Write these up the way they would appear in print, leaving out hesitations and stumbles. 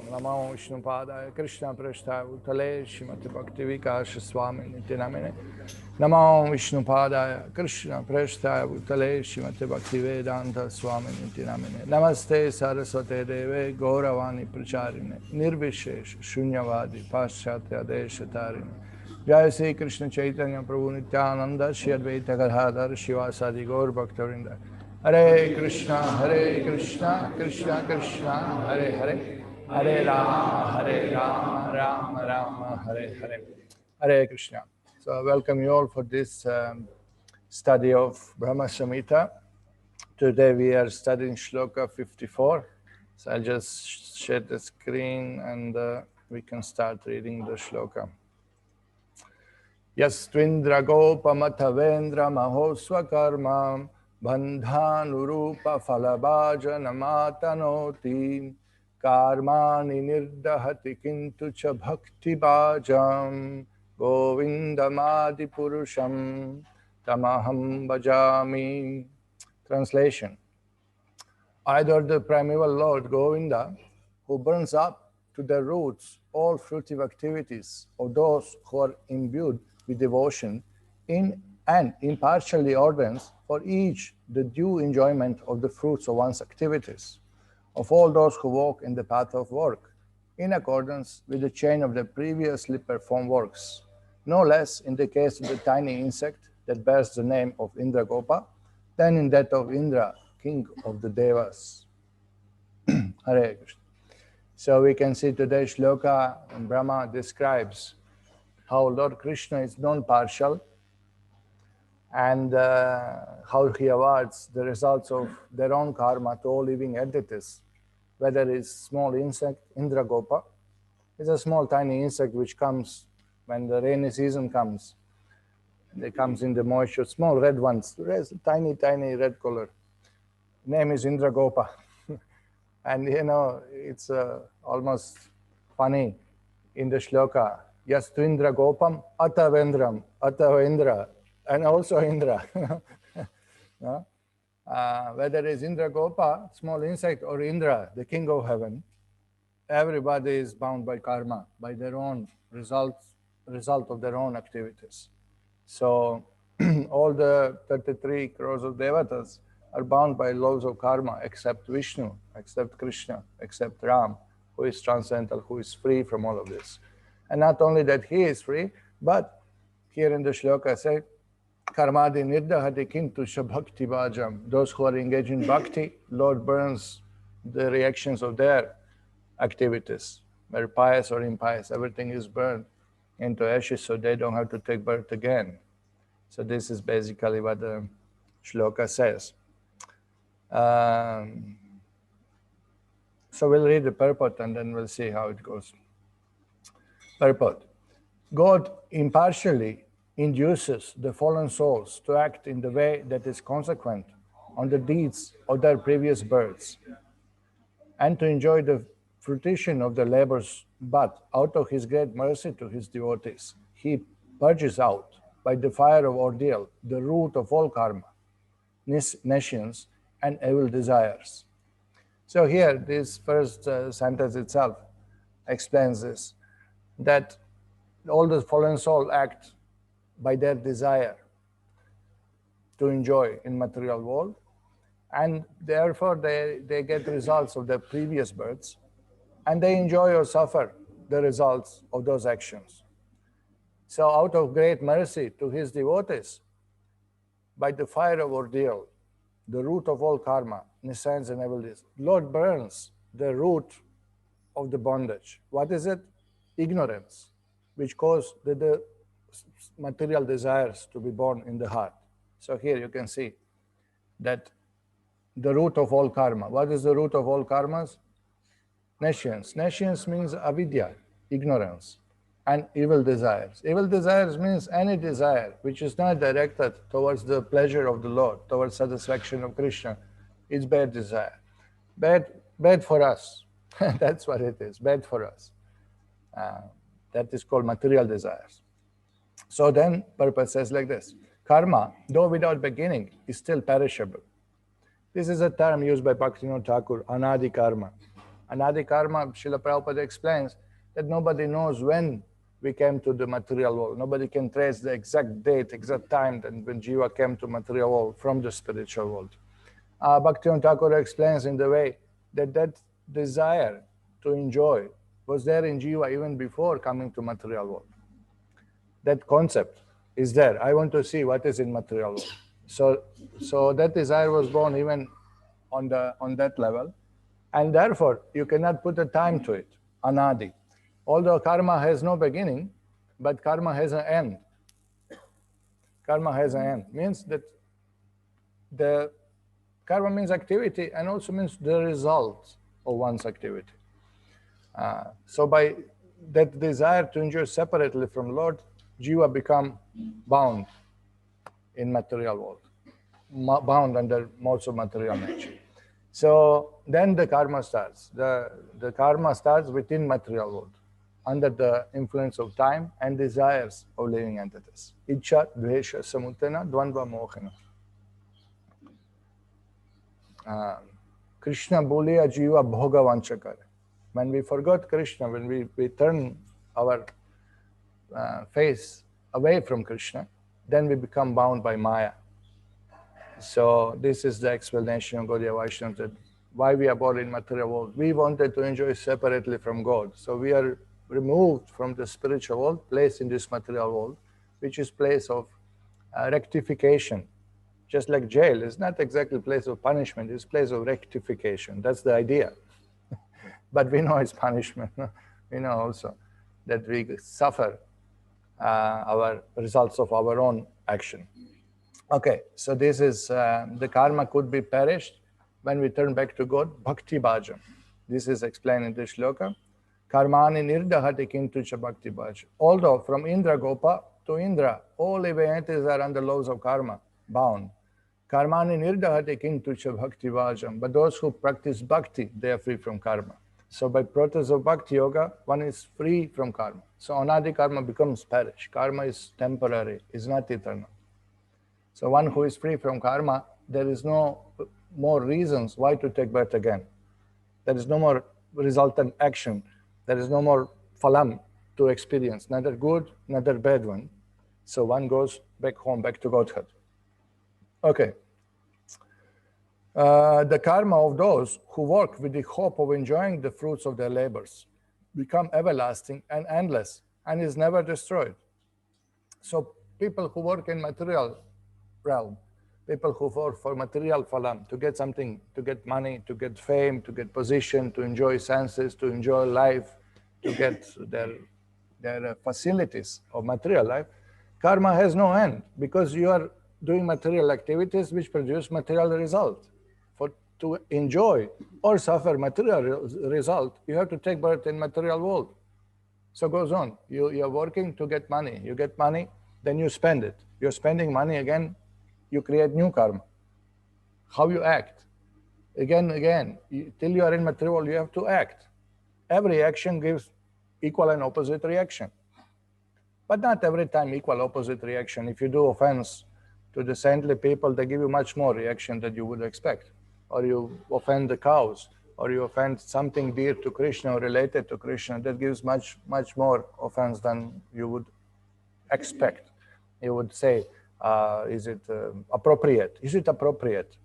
Namo Vishnupadaya Kṛṣṇa Prasthaya Bhutale Śrīmati Bhakti-Vikāsa Swāminiti Namine Namo Vishnupadaya Kṛṣṇa Prasthaya Bhutale Śrīmati Bhakti-Vedanta Swāminiti Namine Namaste Saraswate Deve Gauravani Pracharine Nirvishesha Shunyavadi Paschatya Deshatarine Jai Sri Krishna Chaitanya Prabhu Nityananda Shri Advaita Gadadhar Shivasadi Gaur Bhaktavinda Hare Krishna Krishna Krishna Hare Hare Hare Rama Rama Rama Hare Hare Hare Krishna. So I welcome you all for this study of Brahma-saṁhitā. Today we are studying Shloka 54. So I'll just share the screen and we can start reading the Shloka. Yastvindra gopa mathavendra mahosva karma bandhanurupa falabhajana matanoti karmani nirdahati kintu cha bhakti bhajam govindamadi purusham tamaham bhajami. Translation. I adore the primeval Lord Govinda, who burns up to their roots all fruitive activities of those who are imbued with devotion and impartially orders for each the due enjoyment of the fruits of one's activities, of all those who walk in the path of work, in accordance with the chain of the previously performed works, no less in the case of the tiny insect that bears the name of Indragopa than in that of Indra, king of the Devas. Hare Krishna. So we can see today's shloka, and Brahma describes how Lord Krishna is non-partial and how he awards the results of their own karma to all living entities, whether it's small insect, Indragopa, it's a small tiny insect which comes when the rainy season comes. It comes in the moisture, small red ones, tiny red color. Name is Indragopa. And you know, it's almost funny in the shloka. Yastvindra gopam atavendram, atavendra, and also Indra. No? Whether it's Indra Gopa, small insect, or Indra, the king of heaven, everybody is bound by karma, by their own result of their own activities. So all the 33 crores of devatas are bound by laws of karma, except Vishnu, except Krishna, except Ram, who is transcendental, who is free from all of this. And not only that he is free, but here in the shloka say, Karmadi nirdahati kintu shabhakti bhajam. Those who are engaged in bhakti, Lord burns the reactions of their activities, whether pious or impious. Everything is burned into ashes so they don't have to take birth again. So this is basically what the shloka says. So we'll read the purport and then we'll see how it goes. Purport. God impartially induces the fallen souls to act in the way that is consequent on the deeds of their previous births and to enjoy the fruition of their labors, but out of his great mercy to his devotees, he purges out by the fire of ordeal the root of all karma, nescience, and evil desires. So here, this first sentence itself explains this, that all the fallen souls act by their desire to enjoy in material world, and therefore they get results of their previous births, and they enjoy or suffer the results of those actions. So out of great mercy to his devotees, by the fire of ordeal, the root of all karma, nescience and evil desires, Lord burns the root of the bondage. What is it? Ignorance, which caused the material desires to be born in the heart. So here you can see that the root of all karma. What is the root of all karmas? Nescience. Nescience means avidya, ignorance, and evil desires. Evil desires means any desire which is not directed towards the pleasure of the Lord, towards satisfaction of Krishna. It's bad desire. Bad for us. That's what it is, bad for us. That is called material desires. So then, purpose says like this. Karma, though without beginning, is still perishable. This is a term used by Bhaktivinoda Thakur, anadi karma. Anadi karma, Srila Prabhupada explains that nobody knows when we came to the material world. Nobody can trace the exact date, exact time that when Jiva came to material world from the spiritual world. Bhaktivinoda Thakur explains in the way that that desire to enjoy was there in Jiva even before coming to material world. That concept is there. I want to see what is in material world. So that desire was born even on that level, and therefore you cannot put a time to it. Anadi. Although karma has no beginning, but karma has an end. Karma has an end. Means that the karma means activity and also means the result of one's activity. So by that desire to enjoy separately from Lord, Jiva become bound in material world, bound under modes of material nature. So then the karma starts. The karma starts within material world, under the influence of time and desires of living entities. Ichha, dvesha, samutena, dvandva, mohana. Kṛṣṇa boliya jiva bhoga vancha kare. When we forgot Kṛṣṇa, when we turn our face away from Kṛṣṇa, then we become bound by Maya. So this is the explanation of Gaudiya Vaishnavas, that why we are born in material world. We wanted to enjoy separately from God. So we are removed from the spiritual world, placed in this material world, which is place of rectification. Just like jail is not exactly place of punishment, it's place of rectification. That's the idea. But we know it's punishment. We know also that we suffer our results of our own action. Okay, so this is the karma could be perished when we turn back to God. Bhakti bhajam. This is explained in this shloka. Karmani nirdahati kintucha bhakti bhajam. Although from Indra Gopa to Indra, all living entities are under laws of karma, bound. Karmani nirdahati kintucha bhakti bhajam. But those who practice bhakti, they are free from karma. So by practice of bhakti yoga, one is free from karma. So anadi karma becomes perish. Karma is temporary, is not eternal. So one who is free from karma, there is no more reasons why to take birth again. There is no more resultant action. There is no more phalam to experience, neither good, neither bad one. So one goes back home, back to Godhead. Okay. The karma of those who work with the hope of enjoying the fruits of their labors become everlasting and endless and is never destroyed. So people who work in material realm, people who work for material phalam, to get something, to get money, to get fame, to get position, to enjoy senses, to enjoy life, to get their facilities of material life, karma has no end, because you are doing material activities which produce material result. To enjoy or suffer material result, you have to take birth in material world. So it goes on. You are working to get money. You get money, then you spend it. You're spending money again, you create new karma. How you act. Again, till you are in material world, you have to act. Every action gives equal and opposite reaction. But not every time equal opposite reaction. If you do offense to the saintly people, they give you much more reaction than you would expect. Or you offend the cows, or you offend something dear to Kṛṣṇa or related to Kṛṣṇa, that gives much more offense than you would expect. You would say, is it appropriate? Is it appropriate?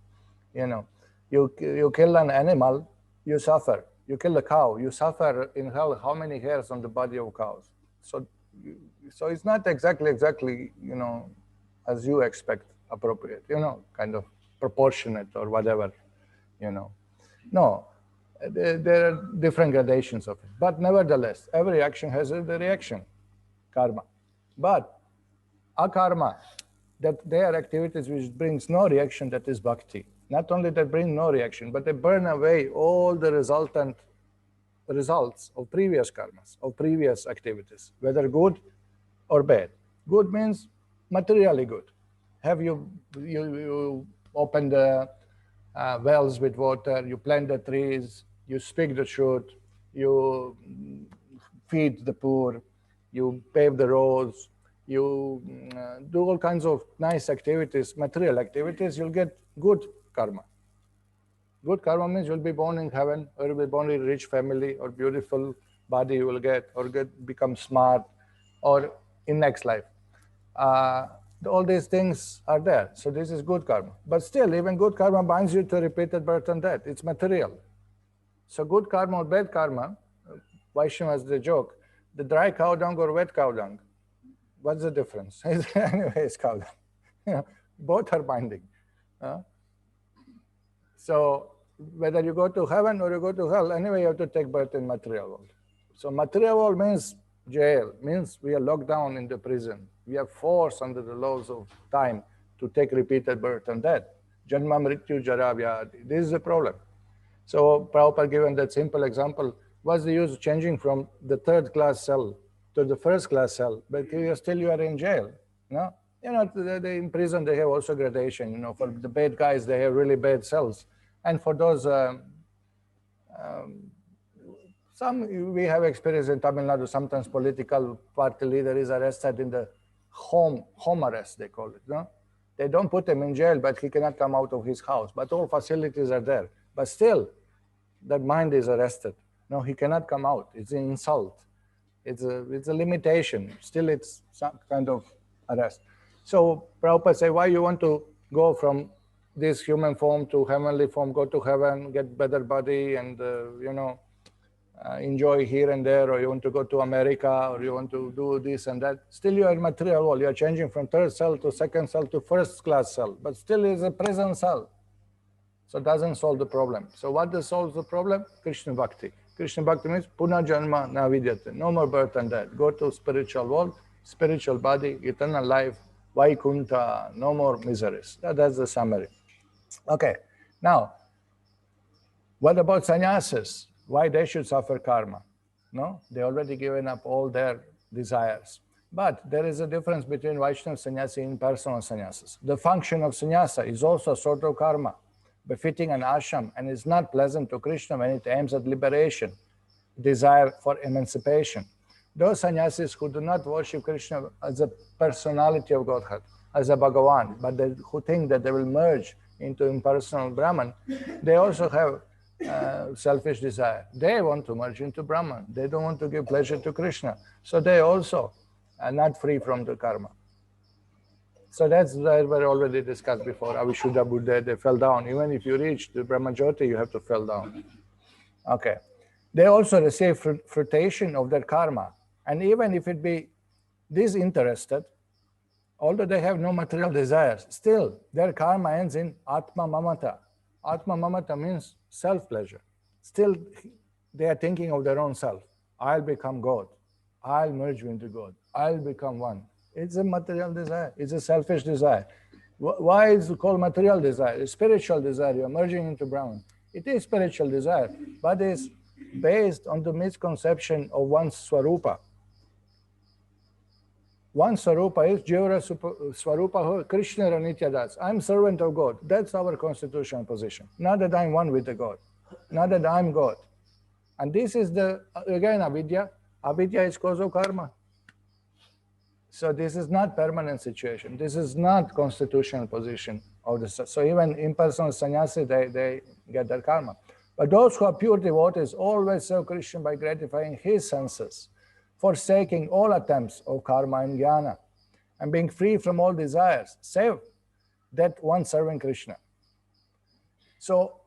You know, you kill an animal, you suffer. You kill a cow, you suffer in hell. How many hairs on the body of cows? So it's not exactly, you know, as you expect appropriate, you know, kind of proportionate or whatever. You know, no, there are different gradations of it. But nevertheless, every action has a reaction, karma. But akarma, that they are activities which brings no reaction, that is bhakti. Not only that bring no reaction, but they burn away all the resultant results of previous karmas, of previous activities, whether good or bad. Good means materially good. Have you open the wells with water, you plant the trees, you speak the truth, you feed the poor, you pave the roads, you do all kinds of nice activities, material activities, you'll get good karma. Good karma means you'll be born in heaven, or you'll be born in a rich family, or beautiful body you will get, or become smart, or in next life. All these things are there. So this is good karma. But still, even good karma binds you to repeated birth and death. It's material. So good karma or bad karma, Vaishnavas, the joke, the dry cow dung or wet cow dung, what's the difference? Anyway, it's cow dung. Both are binding. So whether you go to heaven or you go to hell, anyway, you have to take birth in material world. So material world means jail, means we are locked down in the prison. We are forced under the laws of time to take repeated birth and death. Janma, mrityu, jara, vyadi. This is the problem. So Prabhupada given that simple example, what's the use of changing from the third class cell to the first class cell? But you are in jail. No? In prison, they have also gradation. For the bad guys, they have really bad cells. And for those, some we have experience in Tamil Nadu, sometimes political party leader is arrested in the home arrest, they call it. No? They don't put him in jail, but he cannot come out of his house. But all facilities are there. But still, that mind is arrested. No, he cannot come out. It's an insult. It's a limitation. Still, it's some kind of arrest. So Prabhupada say, why you want to go from this human form to heavenly form, go to heaven, get better body, and enjoy here and there, or you want to go to America, or you want to do this and that. Still, you are in material world. You are changing from third cell to second cell to first class cell, but still is a present cell. So it doesn't solve the problem. So what does solve the problem? Kṛṣṇa Bhakti. Kṛṣṇa Bhakti means Punajanma na vidyate. No more birth and death. Go to spiritual world, spiritual body, eternal life, Vaikuntha, no more miseries. That's the summary. Okay. Now, what about sannyasis? Why they should suffer karma? No, they already given up all their desires. But there is a difference between Vaishnava sannyasi and personal sannyasis. The function of sannyasa is also a sort of karma, befitting an ashram, and is not pleasant to Krishna when it aims at liberation, desire for emancipation. Those sannyasis who do not worship Krishna as a personality of Godhead, as a Bhagavan, but who think that they will merge into impersonal Brahman, they also have selfish desire. They want to merge into Brahman. They don't want to give pleasure to Krishna. So they also are not free from the karma. So that's what we already discussed before. Avishuddha Buddha, they fell down. Even if you reach the Brahmajyoti, you have to fall down. Okay. They also receive fruition of their karma. And even if it be disinterested, although they have no material desires, still their karma ends in Atma Mamata. Atma Mamata means self-pleasure. Still, they are thinking of their own self. I'll become God. I'll merge into God. I'll become one. It's a material desire. It's a selfish desire. Why is it called material desire? It's spiritual desire. You're merging into Brahman. It is spiritual desire, but it's based on the misconception of one's swarupa. One swarupa is Jivara swarupa Krishna Ranityadas. I'm servant of God. That's our constitutional position. Not that I'm one with the God. Not that I'm God. And this is again, avidya. Avidya is cause of karma. So this is not permanent situation. This is not constitutional position of the. So even impersonal sannyasi, they get their karma. But those who are pure devotees always serve Krishna by gratifying his senses, forsaking all attempts of karma and jnana, and being free from all desires, save that one serving Krishna. So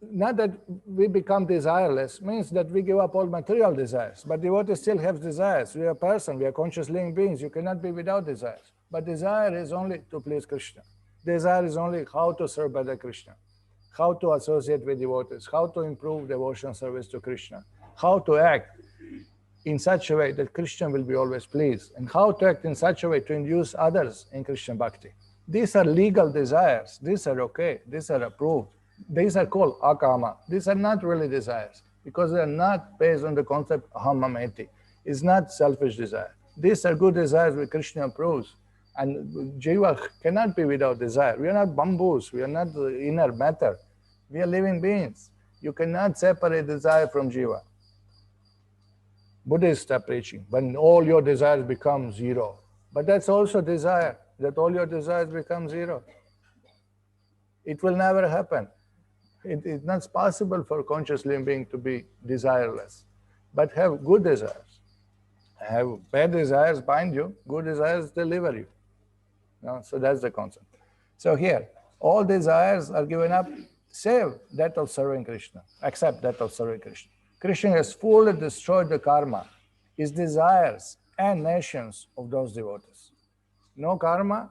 not that we become desireless means that we give up all material desires, but devotee still have desires. We are a person, we are conscious living beings. You cannot be without desires. But desire is only to please Krishna. Desire is only how to serve better Krishna, how to associate with devotees, how to improve devotion service to Krishna, how to act in such a way that Krishna will be always pleased, and how to act in such a way to induce others in Krishna Bhakti. These are legal desires. These are okay. These are approved. These are called akama. These are not really desires because they are not based on the concept ahamameti. It's not selfish desire. These are good desires which Krishna approves. And jiva cannot be without desire. We are not bamboos. We are not the inner matter. We are living beings. You cannot separate desire from jiva. Buddhists are preaching when all your desires become zero. But that's also desire, that all your desires become zero. It will never happen. It's not possible for conscious living being to be desireless, but have good desires. Have bad desires bind you, good desires deliver you. So that's the concept. So here, all desires are given up, save that of serving Krishna, except that of serving Krishna. Krishna has fully destroyed the karma, his desires, and nations of those devotees. No karma,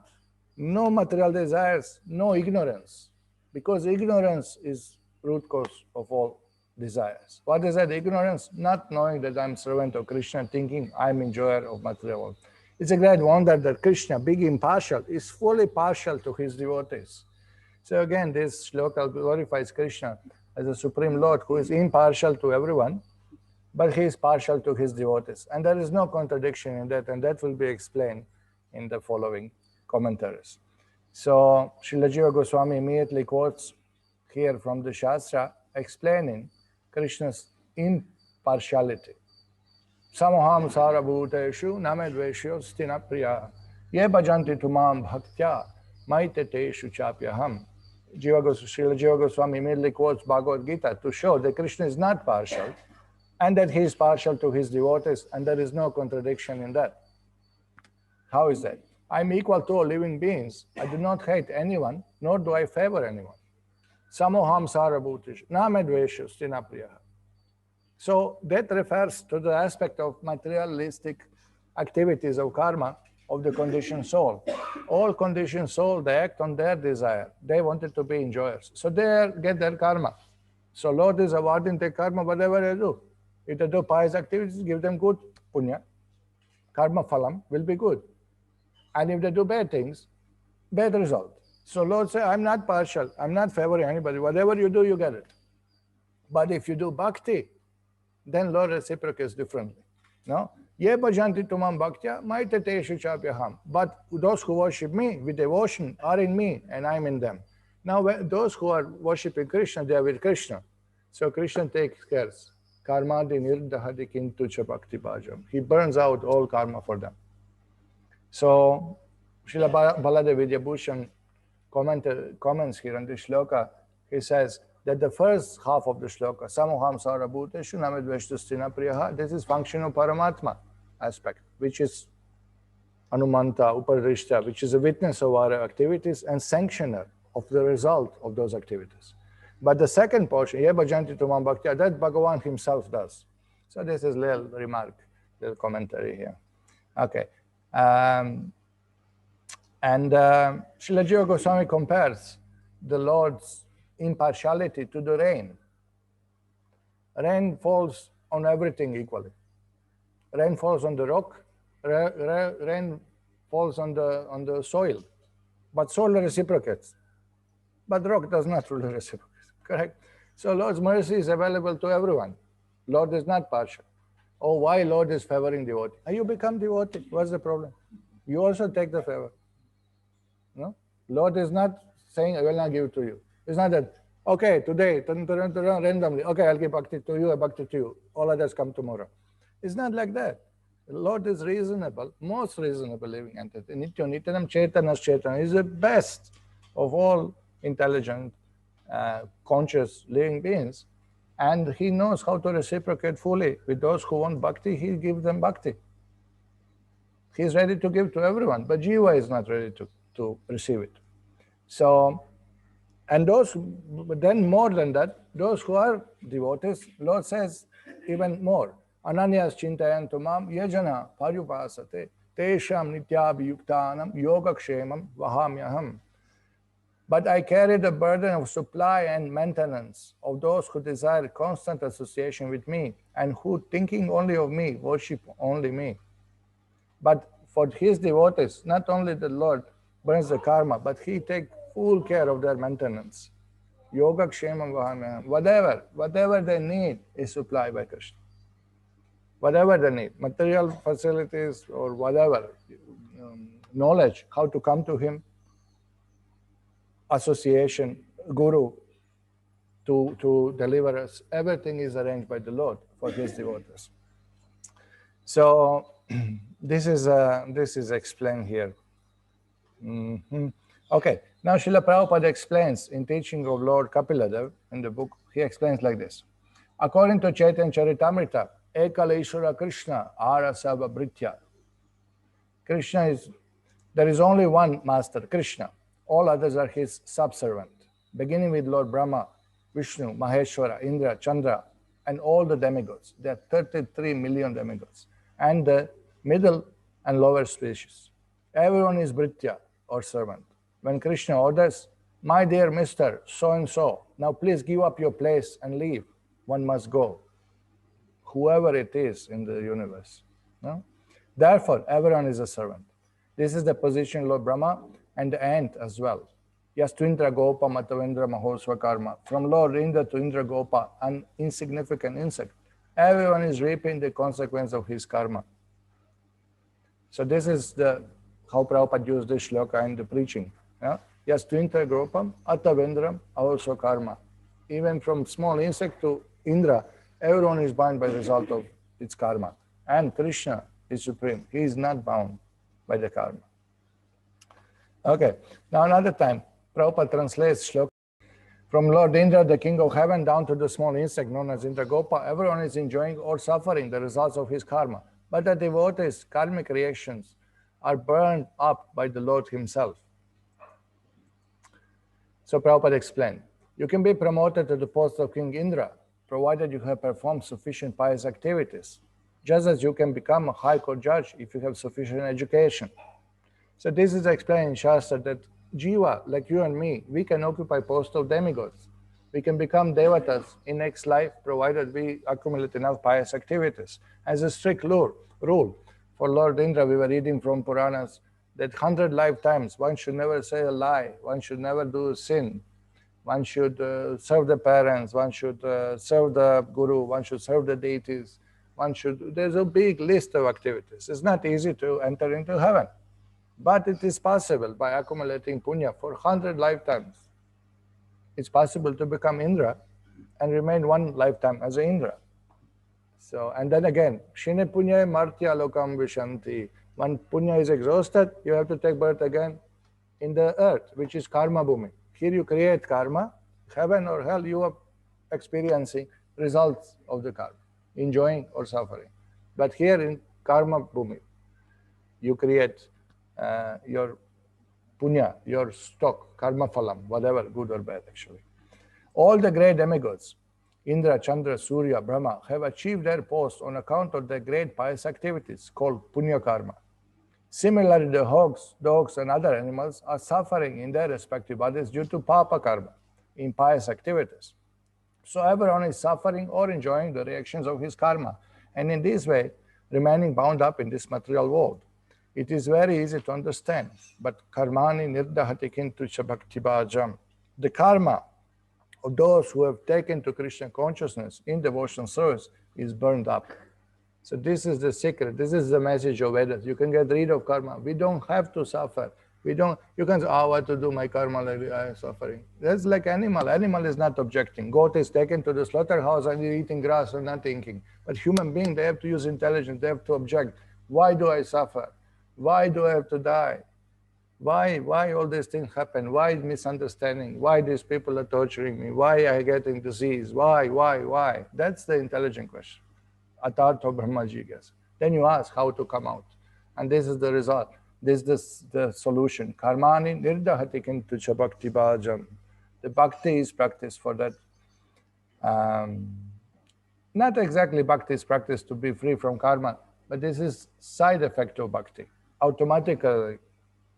no material desires, no ignorance, because ignorance is root cause of all desires. What is that? Ignorance, not knowing that I'm servant of Krishna, thinking I'm enjoyer of material world. It's a great wonder that Krishna, being impartial, is fully partial to his devotees. So again, this shloka glorifies Krishna as a supreme Lord who is impartial to everyone, but he is partial to his devotees. And there is no contradiction in that, and that will be explained in the following commentaries. So Srila Jiva Goswami immediately quotes here from the Shastra explaining Krishna's impartiality. Samoham sarabhuteshu namedveshyo stina priya ye bhajanti tumam bhaktya maiteteshu chapyaham. Srila Jiva Goswami immediately quotes Bhagavad Gita to show that Krishna is not partial and that he is partial to his devotees, and there is no contradiction in that. How is that? I'm equal to all living beings. I do not hate anyone, nor do I favor anyone. Samoham sarabhutish namedveshu stina priya. So that refers to the aspect of materialistic activities of karma of the conditioned soul. All conditioned soul, they act on their desire. They wanted to be enjoyers. So they get their karma. So Lord is awarding their karma, whatever they do. If they do pious activities, give them good punya. Karma phalam will be good. And if they do bad things, bad result. So Lord says, I'm not partial. I'm not favoring anybody. Whatever you do, you get it. But if you do bhakti, then Lord reciprocates differently. No? Ye bhajanti tumam bhaktya maiteteshu chapyaham. But those who worship me with devotion are in me and I'm in them. Now, those who are worshipping Krishna, they are with Krishna. So Krishna takes care. Karmadi nirdahati kintu cha bhakti bhajam. He burns out all karma for them. So Srila Baladev Vidyabhushan comments here on this shloka. He says that the first half of the shloka, Samoham sarabhuteshu namedveshtu stina priyaha, this is functional Paramatma aspect, which is Anumanta, Uparishta, which is a witness of our activities and sanctioner of the result of those activities. But the second portion, Ye bhajanti tumam bhaktya, that Bhagavan himself does. So this is a little remark, little commentary here. Okay. And Srila Jiva Goswami compares the Lord's impartiality to the rain. Rain falls on everything equally. Rain falls on the rock, rain falls on the soil, but soil reciprocates. But rock does not really reciprocate, correct? So Lord's mercy is available to everyone. Lord is not partial. Oh, why Lord is favoring devotee? You become devotee. What's the problem? You also take the favor. No? Lord is not saying, I will not give to you. It's not that, okay, today, randomly, okay, I'll give bhakti to you, bhakti to you. All others come tomorrow. It's not like that. The Lord is reasonable, most reasonable living entity. Nityo Nityanam Chaitanas Chaitana is the best of all intelligent, conscious living beings. And he knows how to reciprocate fully with those who want bhakti. He gives them bhakti. He's ready to give to everyone, but jiva is not ready to receive it. So, and those, but then more than that, those who are devotees, Lord says even more. Ananyas chintayantu mam yajana parupasate tesham nityabhiyuktanam yogakshemam vahamyaham. But I carry the burden of supply and maintenance of those who desire constant association with me and who, thinking only of me, worship only me. But for his devotees, not only the Lord burns the karma, but he takes full care of their maintenance. Yoga kshemam vahamyaham. Whatever they need is supplied by Krishna. Whatever they need, material facilities or whatever, knowledge, how to come to him, association, guru, to deliver us. Everything is arranged by the Lord for his devotees. So this is explained here. Okay, Now Srila Prabhupada explains in teaching of Lord Kapiladev in the book, he explains like this. According to Chaitanya Charitamrita, Ekala Ishvara Kṛṣṇa Arasava Bhritya. Krishna is, there is only one master, Krishna. All others are his subservient. Beginning with Lord Brahma, Vishnu, Maheshwara, Indra, Chandra, and all the demigods. There are 33 million demigods. And the middle and lower species. Everyone is Bhritya or servant. When Krishna orders, my dear Mr. So-and-so, now please give up your place and leave. One must go. Whoever it is in the universe. No? Therefore, everyone is a servant. This is the position of Lord Brahma and the ant as well. Yes, to Indra Gopa Matavendra Mahosva Karma. From Lord Indra to Indra Gopa, an insignificant insect. Everyone is reaping the consequence of his karma. So this is how Prabhupada used this shloka in the preaching. Yeah? Yes, to Indra Gopam, Atavendram, also karma. Even from small insect to Indra, everyone is bound by the result of its karma. And Krishna is supreme. He is not bound by the karma. Okay, now another time, Prabhupada translates shloka. From Lord Indra, the king of heaven, down to the small insect known as Indra Gopa, everyone is enjoying or suffering the results of his karma. But the devotees' karmic reactions are burned up by the Lord himself. So Prabhupada explained, you can be promoted to the post of King Indra, provided you have performed sufficient pious activities, just as you can become a high court judge if you have sufficient education. So this is explained in Shastra that Jiva, like you and me, we can occupy post of demigods. We can become devatas in next life, provided we accumulate enough pious activities. As a strict rule, for Lord Indra, we were reading from Puranas that 100 lifetimes, one should never say a lie, one should never do a sin, one should serve the parents, one should serve the guru, one should serve the deities, there's a big list of activities. It's not easy to enter into heaven, but it is possible by accumulating punya for 100 lifetimes. It's possible to become Indra and remain one lifetime as an Indra. So, and then again, Shine punya martya lokam vishanti. When punya is exhausted, you have to take birth again in the earth, which is karma bhumi. Here you create karma, heaven or hell, you are experiencing results of the karma, enjoying or suffering. But here in karma bhumi, you create your punya, your stock, karma phalam, whatever, good or bad actually. All the great demigods, Indra, Chandra, Surya, Brahma, have achieved their post on account of their great pious activities called punya karma. Similarly, the hogs, dogs, and other animals are suffering in their respective bodies due to papa karma, impious activities. So everyone is suffering or enjoying the reactions of his karma, and in this way, remaining bound up in this material world. It is very easy to understand, but karmani nirdahati kintu bhakti bhajam. The karma of those who have taken to Krishna consciousness in devotional service is burned up. So this is the secret. This is the message of Vedas. You can get rid of karma. We don't have to suffer. You can say, what to do, my karma, like I am suffering. That's like animal. Animal is not objecting. Goat is taken to the slaughterhouse and eating grass and not thinking. But human being, they have to use intelligence. They have to object. Why do I suffer? Why do I have to die? Why all these things happen? Why misunderstanding? Why these people are torturing me? Why am I getting disease? Why? That's the intelligent question. Atartha Brahma Jigyasa. Then you ask how to come out. And this is the result. This is the solution. Karmani nirdahati kintu bhakti bhajam. The bhakti is practice for that. Not exactly bhakti is practice to be free from karma, but this is side effect of bhakti. Automatically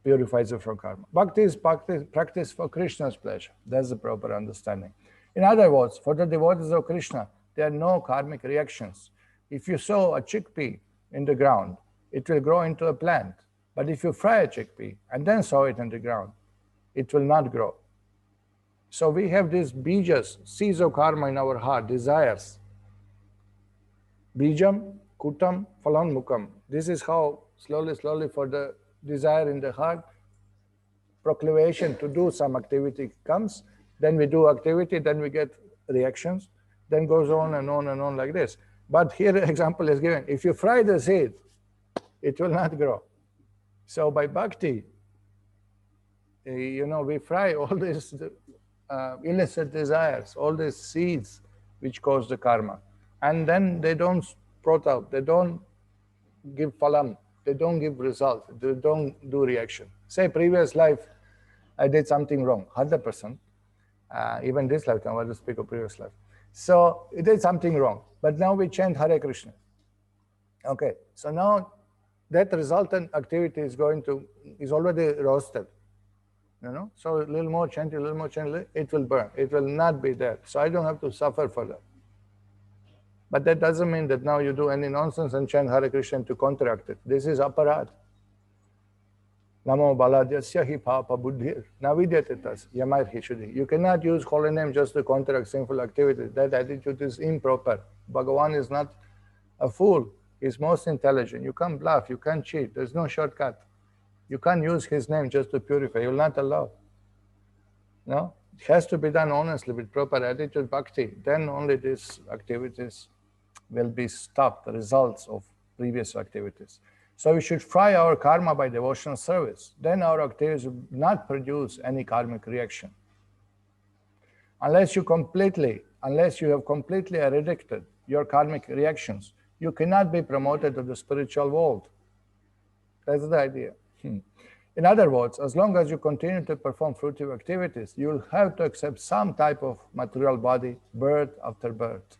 purifies you from karma. Bhakti is practice for Krishna's pleasure. That's the proper understanding. In other words, for the devotees of Krishna, there are no karmic reactions. If you sow a chickpea in the ground, it will grow into a plant. But if you fry a chickpea and then sow it in the ground, it will not grow. So we have these bijas, seeds of karma in our heart, desires. Bijam, kutam, phalam mukam. This is how slowly for the desire in the heart, proclamation to do some activity comes, then we do activity, then we get reactions, then goes on and on like this. But here an example is given. If you fry the seed, it will not grow. So by bhakti, We fry all these illicit desires, all these seeds which cause the karma. And then they don't sprout out, they don't give phalam, they don't give result, they don't do reaction. Say previous life, I did something wrong, 100%. Even this lifetime, I want to speak of previous life. So it did something wrong, but now we chant Hare Krishna. Okay, so now that resultant activity is already roasted. So a little more chanting, it will burn. It will not be there. So I don't have to suffer for that. But that doesn't mean that now you do any nonsense and chant Hare Krishna to counteract it. This is aparad. Namo baladyasya hi papa buddhir navidyatitas yamair hishudhi. You cannot use holy name just to counteract sinful activities. That attitude is improper. Bhagavan is not a fool. He's most intelligent. You can't bluff. You can't cheat. There's no shortcut. You can't use his name just to purify. He will not allow. No? It has to be done honestly with proper attitude, bhakti. Then only these activities will be stopped, the results of previous activities. So we should fry our karma by devotional service. Then our activities will not produce any karmic reaction. Unless you have completely eradicated your karmic reactions, you cannot be promoted to the spiritual world. That's the idea. In other words, as long as you continue to perform fruitive activities, you will have to accept some type of material body, birth after birth.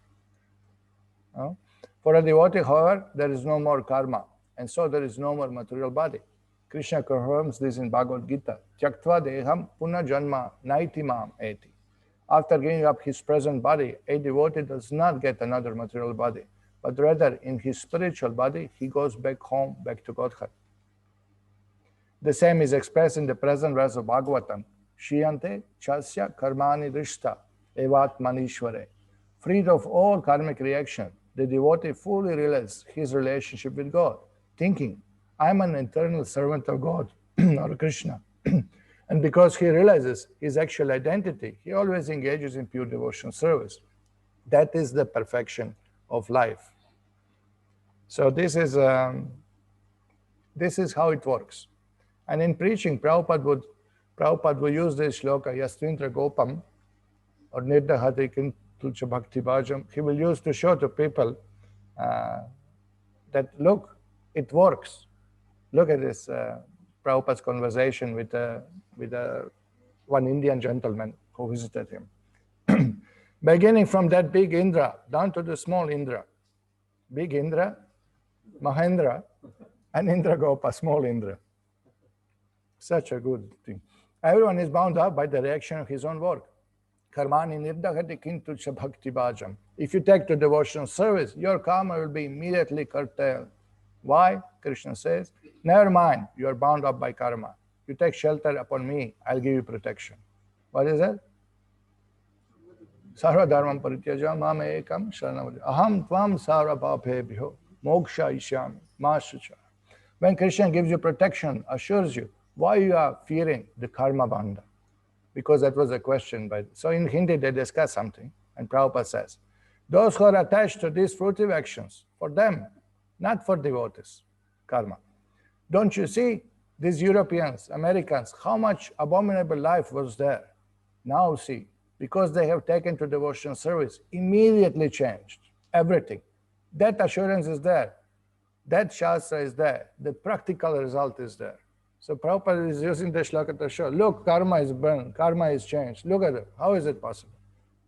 For a devotee, however, there is no more karma, and so there is no more material body. Krishna confirms this in Bhagavad Gita. Tyaktva deham puna janma naiti mam eti. After giving up his present body, a devotee does not get another material body, but rather in his spiritual body, he goes back home, back to Godhead. The same is expressed in the present verse of Bhagavatam. Shiyante chasya karmani drishta evat manishvare. Freed of all karmic reaction, the devotee fully realizes his relationship with God, thinking, I'm an eternal servant of God, or Krishna. And because he realizes his actual identity, he always engages in pure devotional service. That is the perfection of life. So this is how it works. And in preaching, Prabhupada would use this shloka, Yasvintra Gopam, or Nirdahati Kintucha Bhakti Bhajam. He will use to show to people that, look, it works. Look at this Prabhupada's conversation with one Indian gentleman who visited him. Beginning from that big Indra down to the small Indra. Big Indra, Mahendra, and Indra Gopa, small Indra. Such a good thing. Everyone is bound up by the reaction of his own work. Karmani nirdahati kintucha bhakti bhajam. If you take to devotional service, your karma will be immediately curtailed. Why? Krishna says, never mind, you are bound up by karma. You take shelter upon me, I'll give you protection. What is that? Sarva dharmam parityajam mam ekam sharanam aham tvam sarva papebhyo moksha ishyami ma shucha. When Krishna gives you protection, assures you, why you are fearing the karma bandha? Because that was a question. So in Hindi they discuss something, and Prabhupada says, those who are attached to these fruitive actions, for them, not for devotees, karma. Don't you see these Europeans, Americans, how much abominable life was there? Now see, because they have taken to devotional service, immediately changed everything. That assurance is there. That Shastra is there. The practical result is there. So Prabhupada is using the shloka to show, look, karma is burned, karma is changed. Look at it. How is it possible?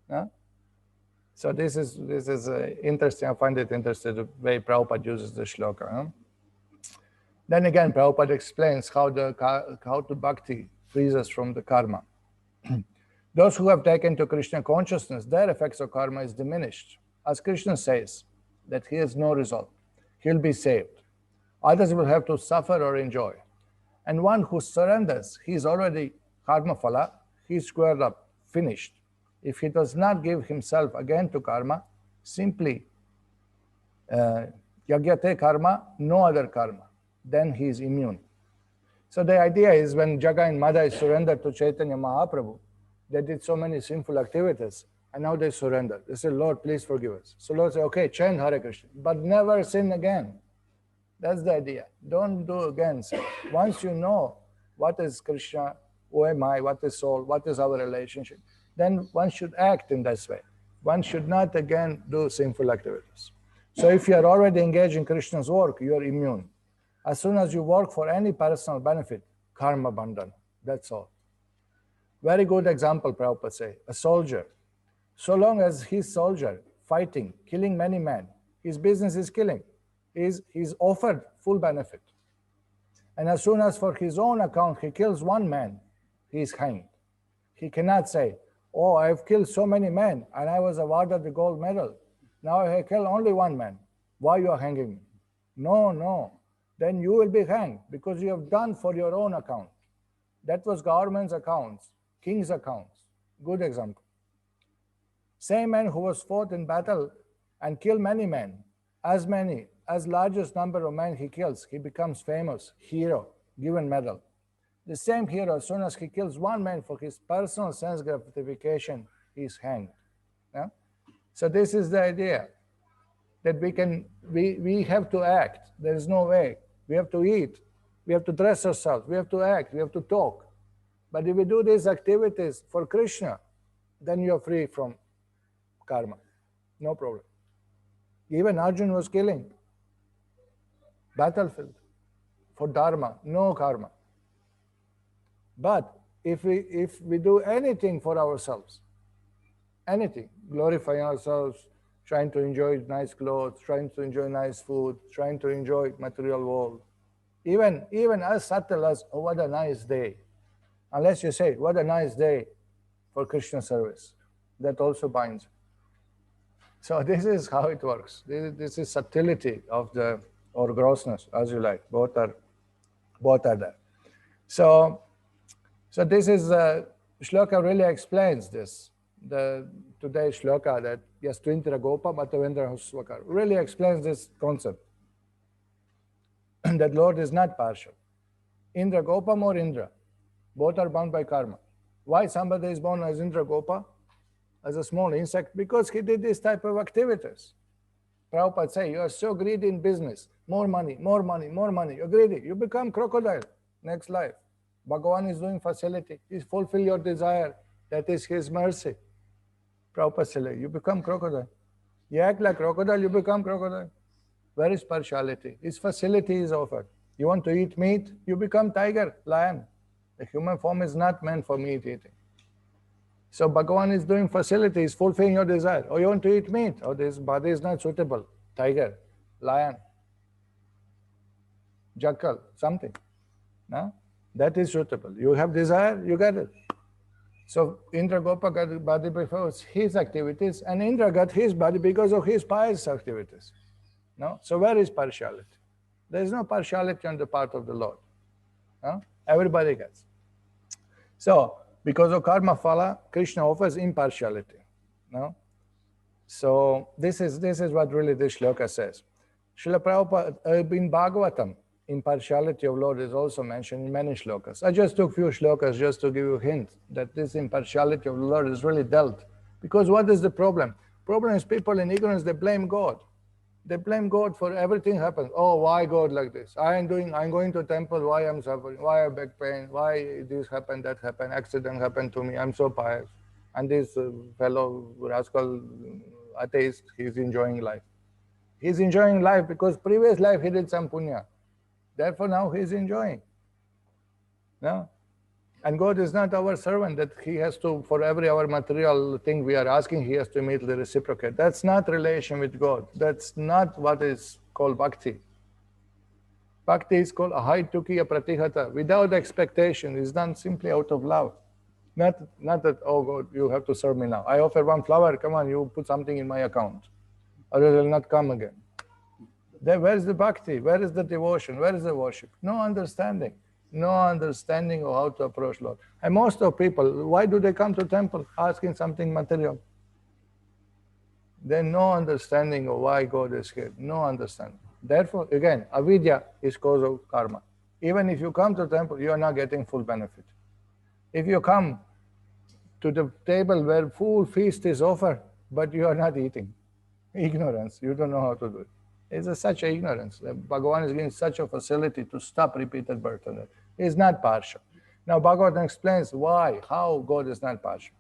Huh? So this is interesting. I find it interesting the way Prabhupada uses the shloka. Huh? Then again, Prabhupada explains how to bhakti frees us from the karma. Those who have taken to Krishna consciousness, their effects of karma is diminished. As Krishna says, that he has no result. He'll be saved. Others will have to suffer or enjoy. And one who surrenders, he is already karma phala, he is squared up, finished. If he does not give himself again to karma, simply yagyate karma, no other karma, then he is immune. So the idea is when Jaga and Madhai surrendered to Chaitanya Mahaprabhu, they did so many sinful activities, and now they surrender. They say, Lord, please forgive us. So Lord said, okay, chant Hare Krishna, but never sin again. That's the idea. Don't do again. So once you know what is Krishna Who am I? What is soul? What is our relationship? Then one should act in this way. One should not again do sinful activities. So if you are already engaged in Krishna's work, you are immune. As soon as you work for any personal benefit, karma bandhana, that's all. Very good example, Prabhupada say, a soldier. So long as he's soldier, fighting, killing many men, his business is killing. He's offered full benefit. And as soon as for his own account he kills one man, he is hanged. He cannot say, oh, I've killed so many men and I was awarded the gold medal. Now I kill only one man. Why you are hanging me? No, no. Then you will be hanged because you have done for your own account. That was government's accounts, king's accounts. Good example. Same man who was fought in battle and killed many men, as largest number of men he kills, he becomes famous, hero, given medal. The same hero, as soon as he kills one man for his personal sense gratification, he is hanged. Yeah? So this is the idea, that we have to act. There is no way. We have to eat, we have to dress ourselves, we have to act, we have to talk. But if we do these activities for Kṛṣṇa, then you are free from karma, no problem. Even Arjuna was killing, battlefield, for dharma, no karma. But if we do anything for ourselves, anything, glorifying ourselves, trying to enjoy nice clothes, trying to enjoy nice food, trying to enjoy material world, even as subtle as, oh, what a nice day, unless you say, what a nice day for Krishna service, that also binds. So this is how it works. This is subtlety of the, or grossness, as you like. Both are there. So this is shloka really explains this. The today's shloka that yes, Twintra Gopa Matavendra Huswakar really explains this concept that Lord is not partial. Indra Gopam or Indra, both are bound by karma. Why somebody is born as Indra Gopa, as a small insect? Because he did this type of activities. Prabhupada say, you are so greedy in business, more money, more money, more money. You're greedy, you become crocodile next life. Bhagavan is doing facility, he fulfill your desire, that is his mercy. Prabhupada say, you become crocodile. You act like crocodile, you become crocodile. Where is partiality? His facility is offered. You want to eat meat, you become tiger, lion. The human form is not meant for meat eating. So Bhagavan is doing facility, is fulfilling your desire. Oh, you want to eat meat? Oh, this body is not suitable. Tiger, lion, jackal, something. No? That is suitable. You have desire, you get it. So Indra Gopa got body because his activities, and Indra got his body because of his pious activities. No? So where is partiality? There is no partiality on the part of the Lord. No? Everybody gets. So because of karma phala, Krishna offers impartiality. No? So this is what really this shloka says. Srila Prabhupada in Bhagavatam, impartiality of Lord is also mentioned in many shlokas. I just took few shlokas just to give you a hint that this impartiality of the Lord is really dealt. Because what is the problem? Problem is people in ignorance, they blame God. They blame God for everything happens. Oh, why God like this? I'm going to temple, why I'm suffering? Why I have back pain? Why this happened, that happened, accident happened to me, I'm so pious. And this fellow rascal atheist, he's enjoying life. He's enjoying life because previous life he did some punya. Therefore now he is enjoying. No? And God is not our servant that he has to, for every our material thing we are asking, he has to immediately reciprocate. That's not relation with God. That's not what is called bhakti. Bhakti is called ahaitukya pratihata, without expectation. It's done simply out of love. Not that, oh God, you have to serve me now. I offer one flower, come on, you put something in my account, or it will not come again. Then where is the bhakti? Where is the devotion? Where is the worship? No understanding. No understanding of how to approach Lord. And most of people, why do they come to temple asking something material? There's no understanding of why God is here. No understanding. Therefore, again, avidya is cause of karma. Even if you come to temple, you are not getting full benefit. If you come to the table where full feast is offered, but you are not eating, ignorance, you don't know how to do it. It's such ignorance. Bhagavan is giving such a facility to stop repeated birth. It's not partial. Now Bhagavatam explains why, how God is not partial.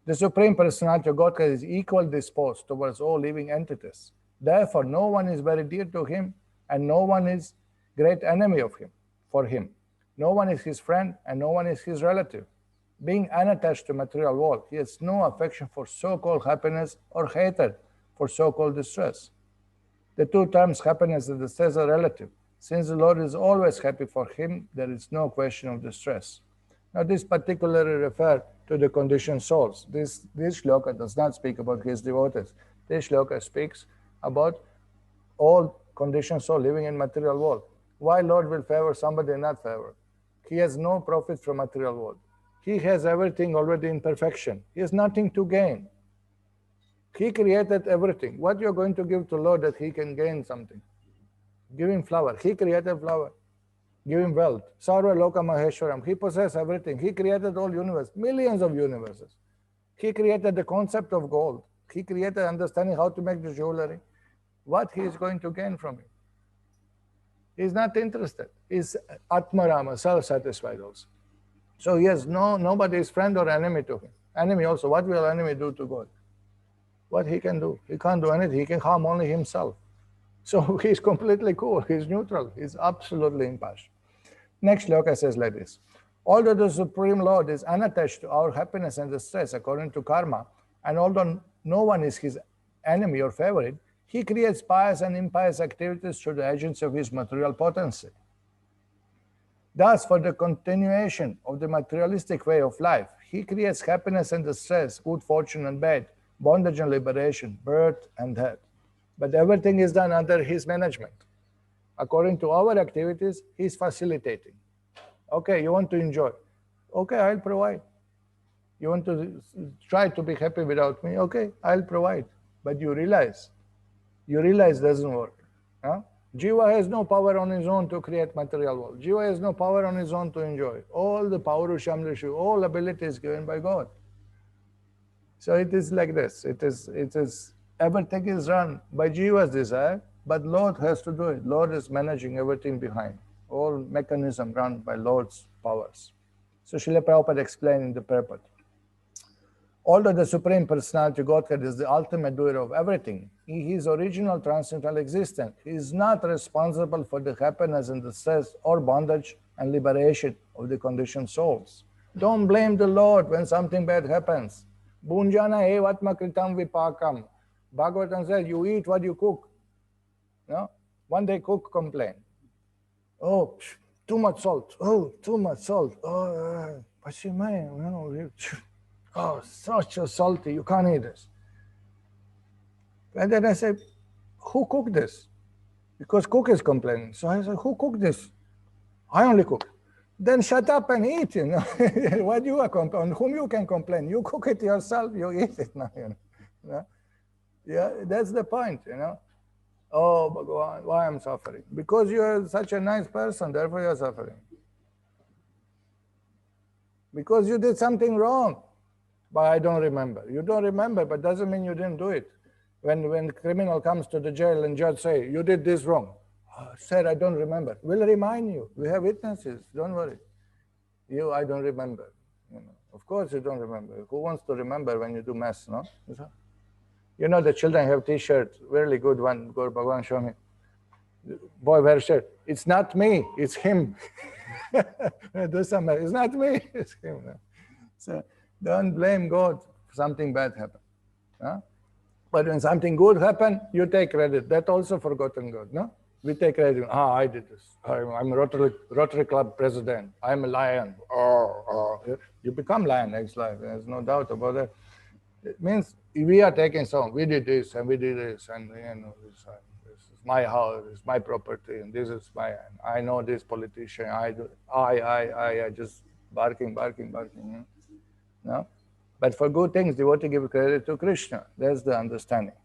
The Supreme Personality of Godhead is equally disposed towards all living entities. Therefore, no one is very dear to him, and no one is great enemy of him, for him. No one is his friend, and no one is his relative. Being unattached to material world, he has no affection for so-called happiness or hatred for so-called distress. The two terms happiness and distress are relative. Since the Lord is always happy, for him there is no question of distress. Now this particularly refers to the conditioned souls. This shloka does not speak about his devotees. This shloka speaks about all conditioned souls living in material world. Why Lord will favor somebody and not favor? He has no profit from material world. He has everything already in perfection. He has nothing to gain. He created everything. What you're going to give to Lord that he can gain something? Give him flower. He created flower. Give him wealth. Sarva Loka Maheshwaram. He possesses everything. He created all universe, millions of universes. He created the concept of gold. He created understanding how to make the jewelry. What he is going to gain from it? He's not interested. He's Atmarama, self-satisfied also. So he has nobody is friend or enemy to him. Enemy also. What will enemy do to God? What he can do? He can't do anything. He can harm only himself. So he's completely cool. He's neutral. He's absolutely impartial. Next shloka says like this. Although the Supreme Lord is unattached to our happiness and distress according to karma, and although no one is his enemy or favorite, he creates pious and impious activities through the agency of his material potency. Thus, for the continuation of the materialistic way of life, he creates happiness and distress, good fortune and bad, bondage and liberation, birth and death. But everything is done under his management. According to our activities, he's facilitating. Okay, you want to enjoy. Okay, I'll provide. You want to try to be happy without me? Okay, I'll provide. But you realize it doesn't work. Huh? Jiva has no power on his own to create material world. Jiva has no power on his own to enjoy. All the power of Shamrishu, all ability is given by God. So it is like this. It is everything is run by Jiva's desire, but Lord has to do it. Lord is managing everything behind. All mechanism run by Lord's powers. So Srila Prabhupada explained in the purport. Although the Supreme Personality Godhead is the ultimate doer of everything, in his original transcendental existence, he is not responsible for the happiness and distress or bondage and liberation of the conditioned souls. Don't blame the Lord when something bad happens. Bhunjana evatma kritam vipakam. Bhagavatam says, you eat what you cook. No? One day cook complain. Oh, too much salt. Oh, too much salt. Oh, oh, such a salty, you can't eat this. And then I said, who cooked this? Because cook is complaining. So I said, who cooked this? I only cook. Then shut up and eat, you know. What you are complaining, on whom you can complain? You cook it yourself, you eat it now, you know. Yeah, that's the point, you know. Oh, Bhagavan, why I'm suffering? Because you are such a nice person, therefore you're suffering. Because you did something wrong. But I don't remember. You don't remember, but doesn't mean you didn't do it. When criminal comes to the jail and judge say, you did this wrong. Sir, I don't remember. We'll remind you. We have witnesses. Don't worry. I don't remember. You know, of course you don't remember. Who wants to remember when you do mass, no? You know, the children have T-shirts, really good one. Gaur Bhagwan, show me. Boy, wear a shirt. It's not me, it's him. Do some, it's not me, it's him. So don't blame God for something bad happened. Huh? But when something good happened, you take credit. That also forgotten God, no? We take credit. I did this. I'm Rotary Club president. I'm a lion. You become lion next life. There's no doubt about that. It means we are taking some. We did this and we did this, and you know, this is my house, it's my property, and this is my. I know this politician. I just barking. No, but for good things, devotee give credit to Kṛṣṇa. That's the understanding.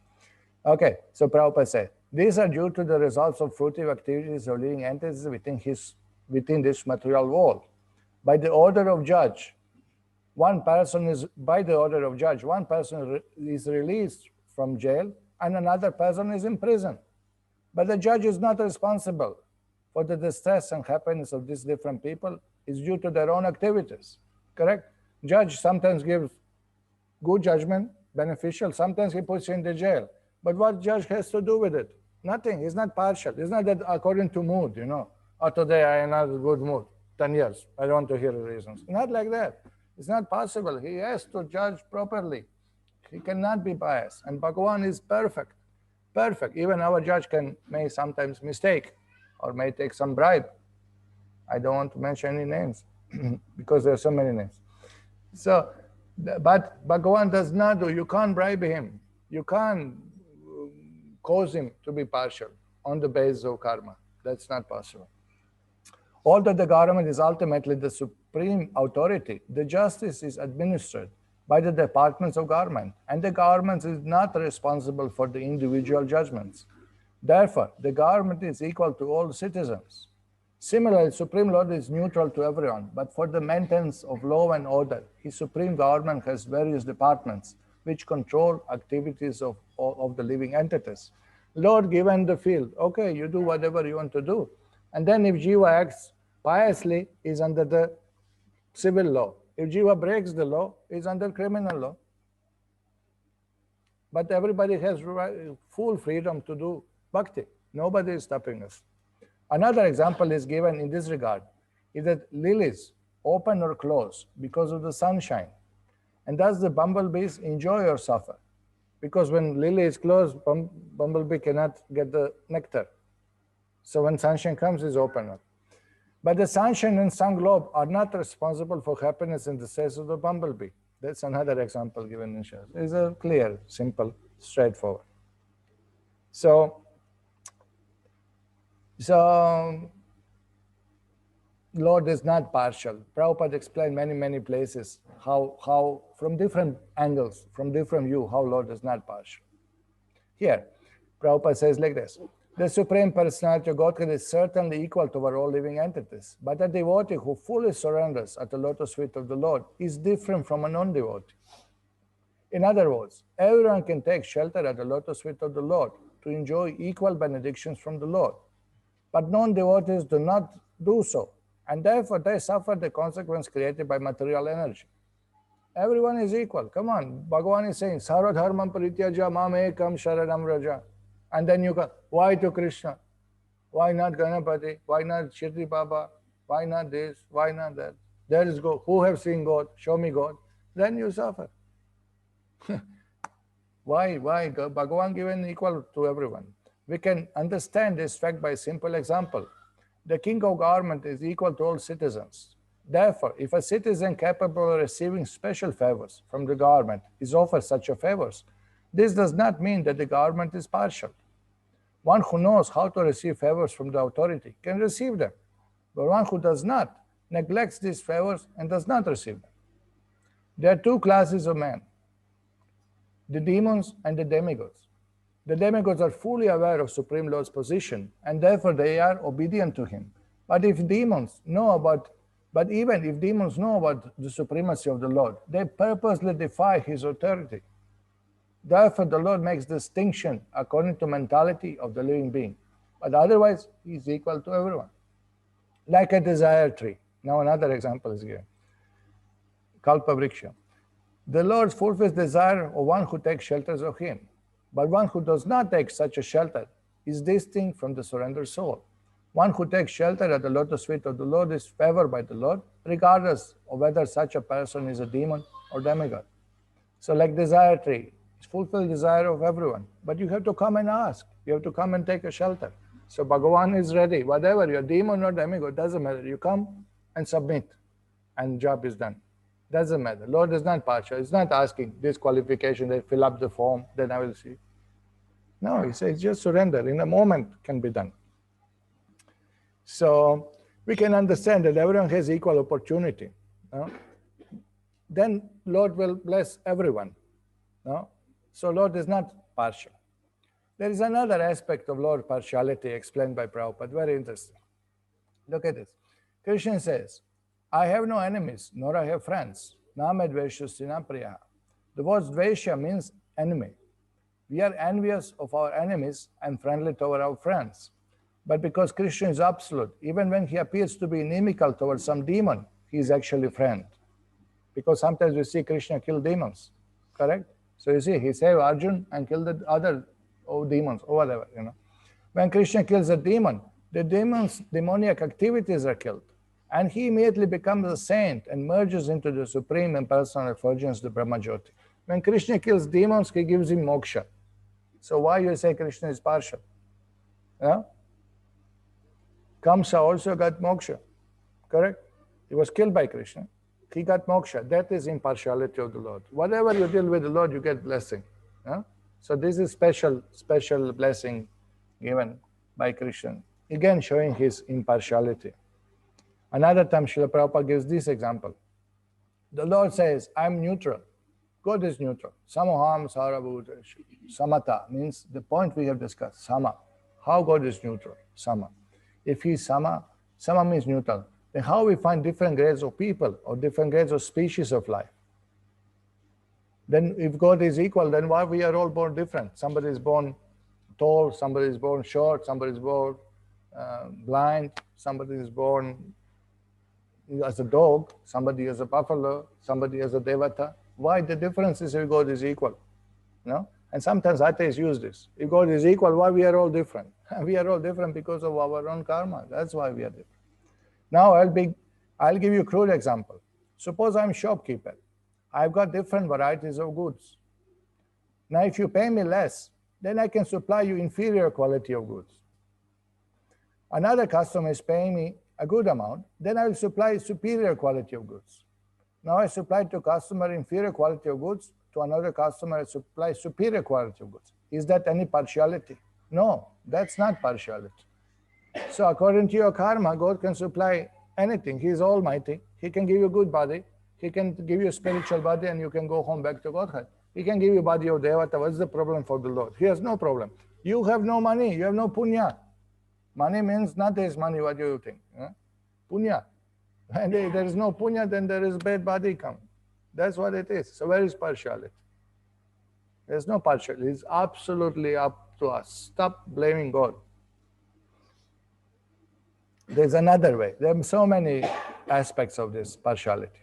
Okay, so Prabhupada said these are due to the results of fruitive activities of living entities within this material world. By the order of judge. One person is released from jail and another person is in prison. But the judge is not responsible for the distress and happiness of these different people is due to their own activities. Correct? Judge sometimes gives good judgment, beneficial. Sometimes he puts you in the jail. But what judge has to do with it? Nothing. He's not partial. It's not that according to mood, Or today I am not in a good mood. 10 years. I don't want to hear the reasons. Not like that. It's not possible. He has to judge properly. He cannot be biased. And Bhagavan is perfect. Perfect. Even our judge may sometimes mistake or may take some bribe. I don't want to mention any names because there are so many names. So, but Bhagavan does not do. You can't bribe him. You can't cause him to be partial on the basis of karma. That's not possible. Although the government is ultimately the supreme authority, the justice is administered by the departments of government, and the government is not responsible for the individual judgments. Therefore, the government is equal to all citizens. Similarly, Supreme Lord is neutral to everyone, but for the maintenance of law and order, his supreme government has various departments which control activities of the living entities. Lord given the field, okay, you do whatever you want to do. And then if Jiva acts piously, is under the civil law. If Jiva breaks the law, is under criminal law. But everybody has full freedom to do bhakti. Nobody is stopping us. Another example is given in this regard, is that lilies open or close because of the sunshine. And thus the bumblebees enjoy or suffer. Because when lily is closed, bumblebee cannot get the nectar. So when sunshine comes, it's open up. But the sunshine and sun globe are not responsible for happiness in the sense of the bumblebee. That's another example given in Shastra. It's a clear, simple, straightforward. So Lord is not partial. Prabhupada explained many places how from different angles, from different view, how Lord is not partial. Here, Prabhupada says like this: the Supreme Personality of Godhead is certainly equal to our all living entities, but a devotee who fully surrenders at the lotus feet of the Lord is different from a non-devotee. In other words, everyone can take shelter at the lotus feet of the Lord to enjoy equal benedictions from the Lord. But non-devotees do not do so, and therefore they suffer the consequence created by material energy. Everyone is equal. Come on, Bhagavan is saying, Sarva dharmam parityaja mam ekam sharanam raja. And then you go, why to Kṛṣṇa? Why not Ganapati? Why not Śrī Baba? Why not this? Why not that? There is God. Who have seen God? Show me God. Then you suffer. Why? Bhagavan given equal to everyone. We can understand this fact by a simple example. The king of government is equal to all citizens. Therefore, if a citizen capable of receiving special favors from the government is offered such a favors, this does not mean that the government is partial. One who knows how to receive favors from the authority can receive them, but one who does not neglects these favors and does not receive them. There are two classes of men, the demons and the demigods. The demigods are fully aware of Supreme Lord's position, and therefore they are obedient to him. But even if demons know about the supremacy of the Lord, they purposely defy his authority. Therefore, the Lord makes distinction according to mentality of the living being. But otherwise, he is equal to everyone. Like a desire tree. Now another example is given. Kalpa Vriksha. The Lord fulfills desire of one who takes shelters of him. But one who does not take such a shelter is distinct from the surrendered soul. One who takes shelter at the lotus feet of the Lord is favored by the Lord, regardless of whether such a person is a demon or demigod. So like desire tree, fulfill desire of everyone, but you have to come and ask. You have to come and take a shelter. So Bhagavan is ready. Whatever, you're demon or demigod, doesn't matter. You come and submit, and job is done. Doesn't matter. Lord is not partial. He's not asking this qualification, they fill up the form, then I will see. No, he says just surrender. In a moment can be done. So we can understand that everyone has equal opportunity. Then Lord will bless everyone. So Lord is not partial. There is another aspect of Lord partiality explained by Prabhupada, very interesting. Look at this. Krishna says, I have no enemies, nor I have friends. Name dveshasti na priya. The word dvesha means enemy. We are envious of our enemies and friendly toward our friends. But because Krishna is absolute, even when he appears to be inimical towards some demon, he is actually friend. Because sometimes we see Krishna kill demons, correct? So you see, he saved Arjun and killed the other demons or whatever, When Krishna kills a demon, the demon's demoniac activities are killed. And he immediately becomes a saint and merges into the supreme impersonal effulgence, the Brahma Jyoti. When Krishna kills demons, he gives him moksha. So why you say Krishna is partial? Yeah? Kamsa also got moksha, correct? He was killed by Krishna. He got moksha. That is impartiality of the Lord. Whatever you deal with the Lord, you get blessing. Yeah? So this is special blessing given by Krishna. Again, showing his impartiality. Another time, Srila Prabhupada gives this example. The Lord says, I'm neutral. God is neutral. Samoham sarabhuteshu. Samata means the point we have discussed. Sama. How God is neutral. Sama. If he is sama, sama means neutral. Then how we find different grades of people or different grades of species of life? Then if God is equal, then why we are all born different? Somebody is born tall, somebody is born short, somebody is born blind, somebody is born as a dog, somebody as a buffalo, somebody as a devata. Why the difference is if God is equal? And sometimes atheists use this. If God is equal, why we are all different? We are all different because of our own karma. That's why we are different. Now I'll give you a crude example. Suppose I'm a shopkeeper. I've got different varieties of goods. Now if you pay me less, then I can supply you inferior quality of goods. Another customer is paying me a good amount, then I will supply superior quality of goods. Now I supply to customer inferior quality of goods, to another customer I supply superior quality of goods. Is that any partiality? No, that's not partiality. So according to your karma, God can supply anything. He is almighty. He can give you a good body. He can give you a spiritual body and you can go home back to Godhead. He can give you a body of Devata. What's the problem for the Lord? He has no problem. You have no money. You have no punya. Money means not his money. What do you think? Punya. And if there is no punya, then there is bad body come. That's what it is. So where is partiality? There's no partiality. It's absolutely up to us. Stop blaming God. There's another way. There are so many aspects of this partiality.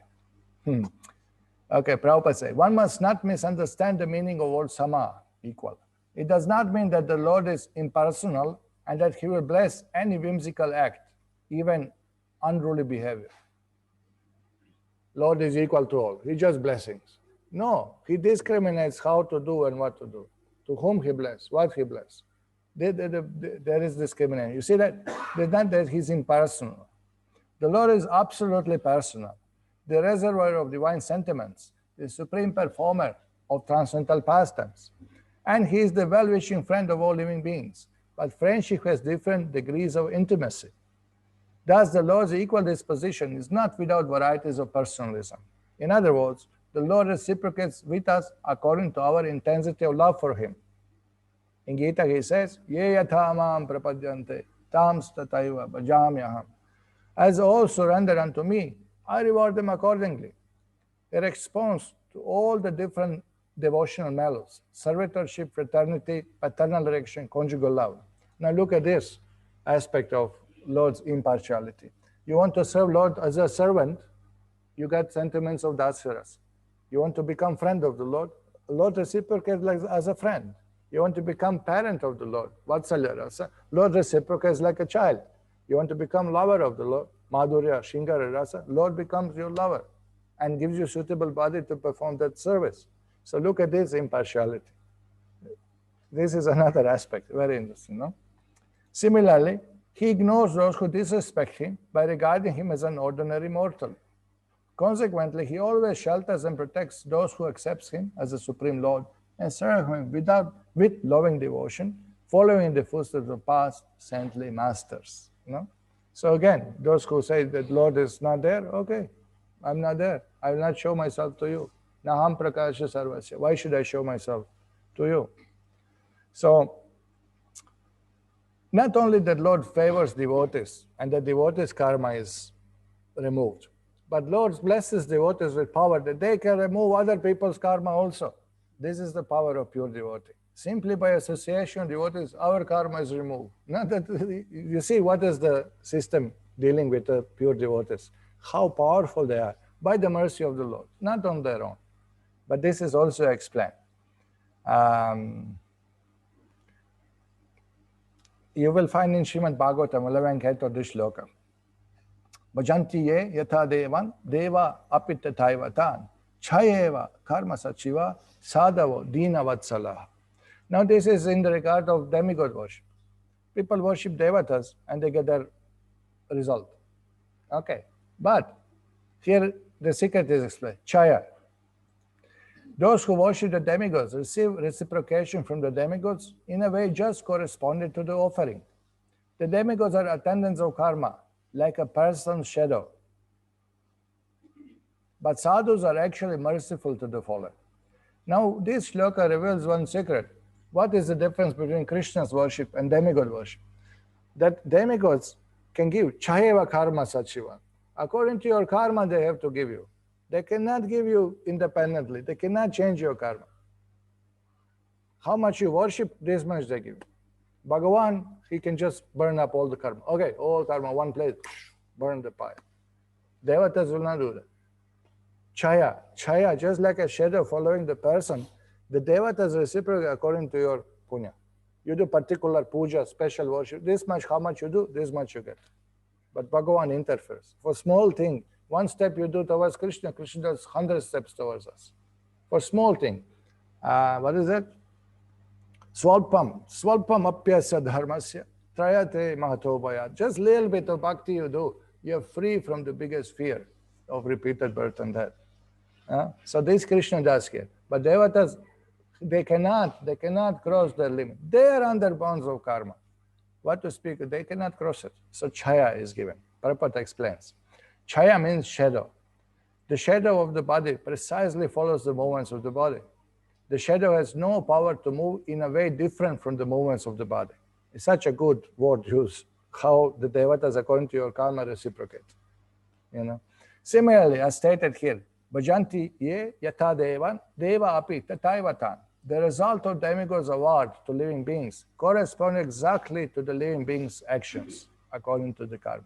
Okay, Prabhupada says, one must not misunderstand the meaning of word sama, equal. It does not mean that the Lord is impersonal and that he will bless any whimsical act, even unruly behavior. Lord is equal to all. He just blessings. No, he discriminates how to do and what to do. To whom he bless, what he bless. There is discrimination. You see that? There's not that he's impersonal. The Lord is absolutely personal. The reservoir of divine sentiments, the supreme performer of transcendental pastimes. And he is the well-wishing friend of all living beings. But friendship has different degrees of intimacy. Thus, the Lord's equal disposition is not without varieties of personalism. In other words, the Lord reciprocates with us according to our intensity of love for him. In Gita, he says, Ye yatha mam prapadyante, tams tataiva bhajamyaham. As all surrender unto me, I reward them accordingly. Their response to all the different devotional mellows, servitorship, fraternity, paternal erection, conjugal love. Now look at this aspect of Lord's impartiality. You want to serve Lord as a servant, you get sentiments of Dasyaras. You want to become friend of the Lord reciprocates like as a friend. You want to become parent of the Lord, Vatsalya Rasa. Lord reciprocates like a child. You want to become lover of the Lord, Madhurya, Shingara Rasa. Lord becomes your lover and gives you suitable body to perform that service. So look at this impartiality. This is another aspect, very interesting, no? Similarly, he ignores those who disrespect him by regarding him as an ordinary mortal. Consequently, he always shelters and protects those who accept him as the Supreme Lord and serve him with loving devotion, following the footsteps of past saintly masters. So again, those who say that Lord is not there, okay, I'm not there. I will not show myself to you. Naham prakasha sarvasya. Why should I show myself to you? So, not only that Lord favors devotees and the devotees' karma is removed, but Lord blesses devotees with power that they can remove other people's karma also. This is the power of pure devotee. Simply by association, devotees, our karma is removed. Not that, you see what is the system dealing with the pure devotees, how powerful they are by the mercy of the Lord, not on their own. But this is also explained. You will find in Srimad Bhagavatam, 11th canto, this shloka. Bhajanti ye yatha devan deva apitathaiva chayeva karma sachiva sadhavo dina vatsala. Now this is in the regard of demigod worship. People worship devatas and they get their result. Okay, but here the secret is explained. Chaya. Those who worship the demigods receive reciprocation from the demigods in a way just corresponding to the offering. The demigods are attendants of karma, like a person's shadow. But sadhus are actually merciful to the fallen. Now, this shloka reveals one secret. What is the difference between Krishna's worship and demigod worship? That demigods can give chayeva karma sachiva. According to your karma, they have to give you. They cannot give you independently. They cannot change your karma. How much you worship, this much they give. Bhagavan, he can just burn up all the karma. Okay, all karma, one place, burn the pile. Devatas will not do that. Chaya, just like a shadow following the person, the devatas reciprocate according to your punya. You do particular puja, special worship, this much, how much you do, this much you get. But Bhagavan interferes. For small thing, one step you do towards Krishna, Krishna does 100 steps towards us. For small thing, what is it? Swalpam apyasya dharmasya, trayate mahatobhaya. Just little bit of bhakti you do, you're free from the biggest fear of repeated birth and death. So this Krishna does here. But devatas, they cannot cross their limit. They are under bounds of karma. What to speak, they cannot cross it. So chaya is given. Prabhupada explains. Chaya means shadow. The shadow of the body precisely follows the movements of the body. The shadow has no power to move in a way different from the movements of the body. It's such a good word used, how the devatas, according to your karma, reciprocate. Similarly, as stated here, Bhajanti ye yatha devan deva api tathaivatan. The result of demigods' award to living beings corresponds exactly to the living beings' actions, according to the karma.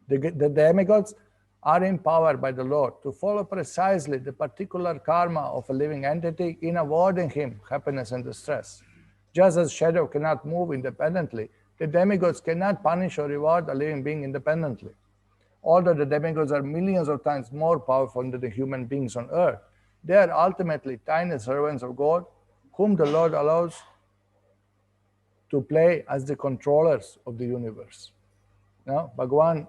The demigods are empowered by the Lord to follow precisely the particular karma of a living entity in awarding him happiness and distress. Just as shadow cannot move independently, the demigods cannot punish or reward a living being independently. Although the demigods are millions of times more powerful than the human beings on earth, they are ultimately tiny servants of God, whom the Lord allows to play as the controllers of the universe. Now, Bhagavan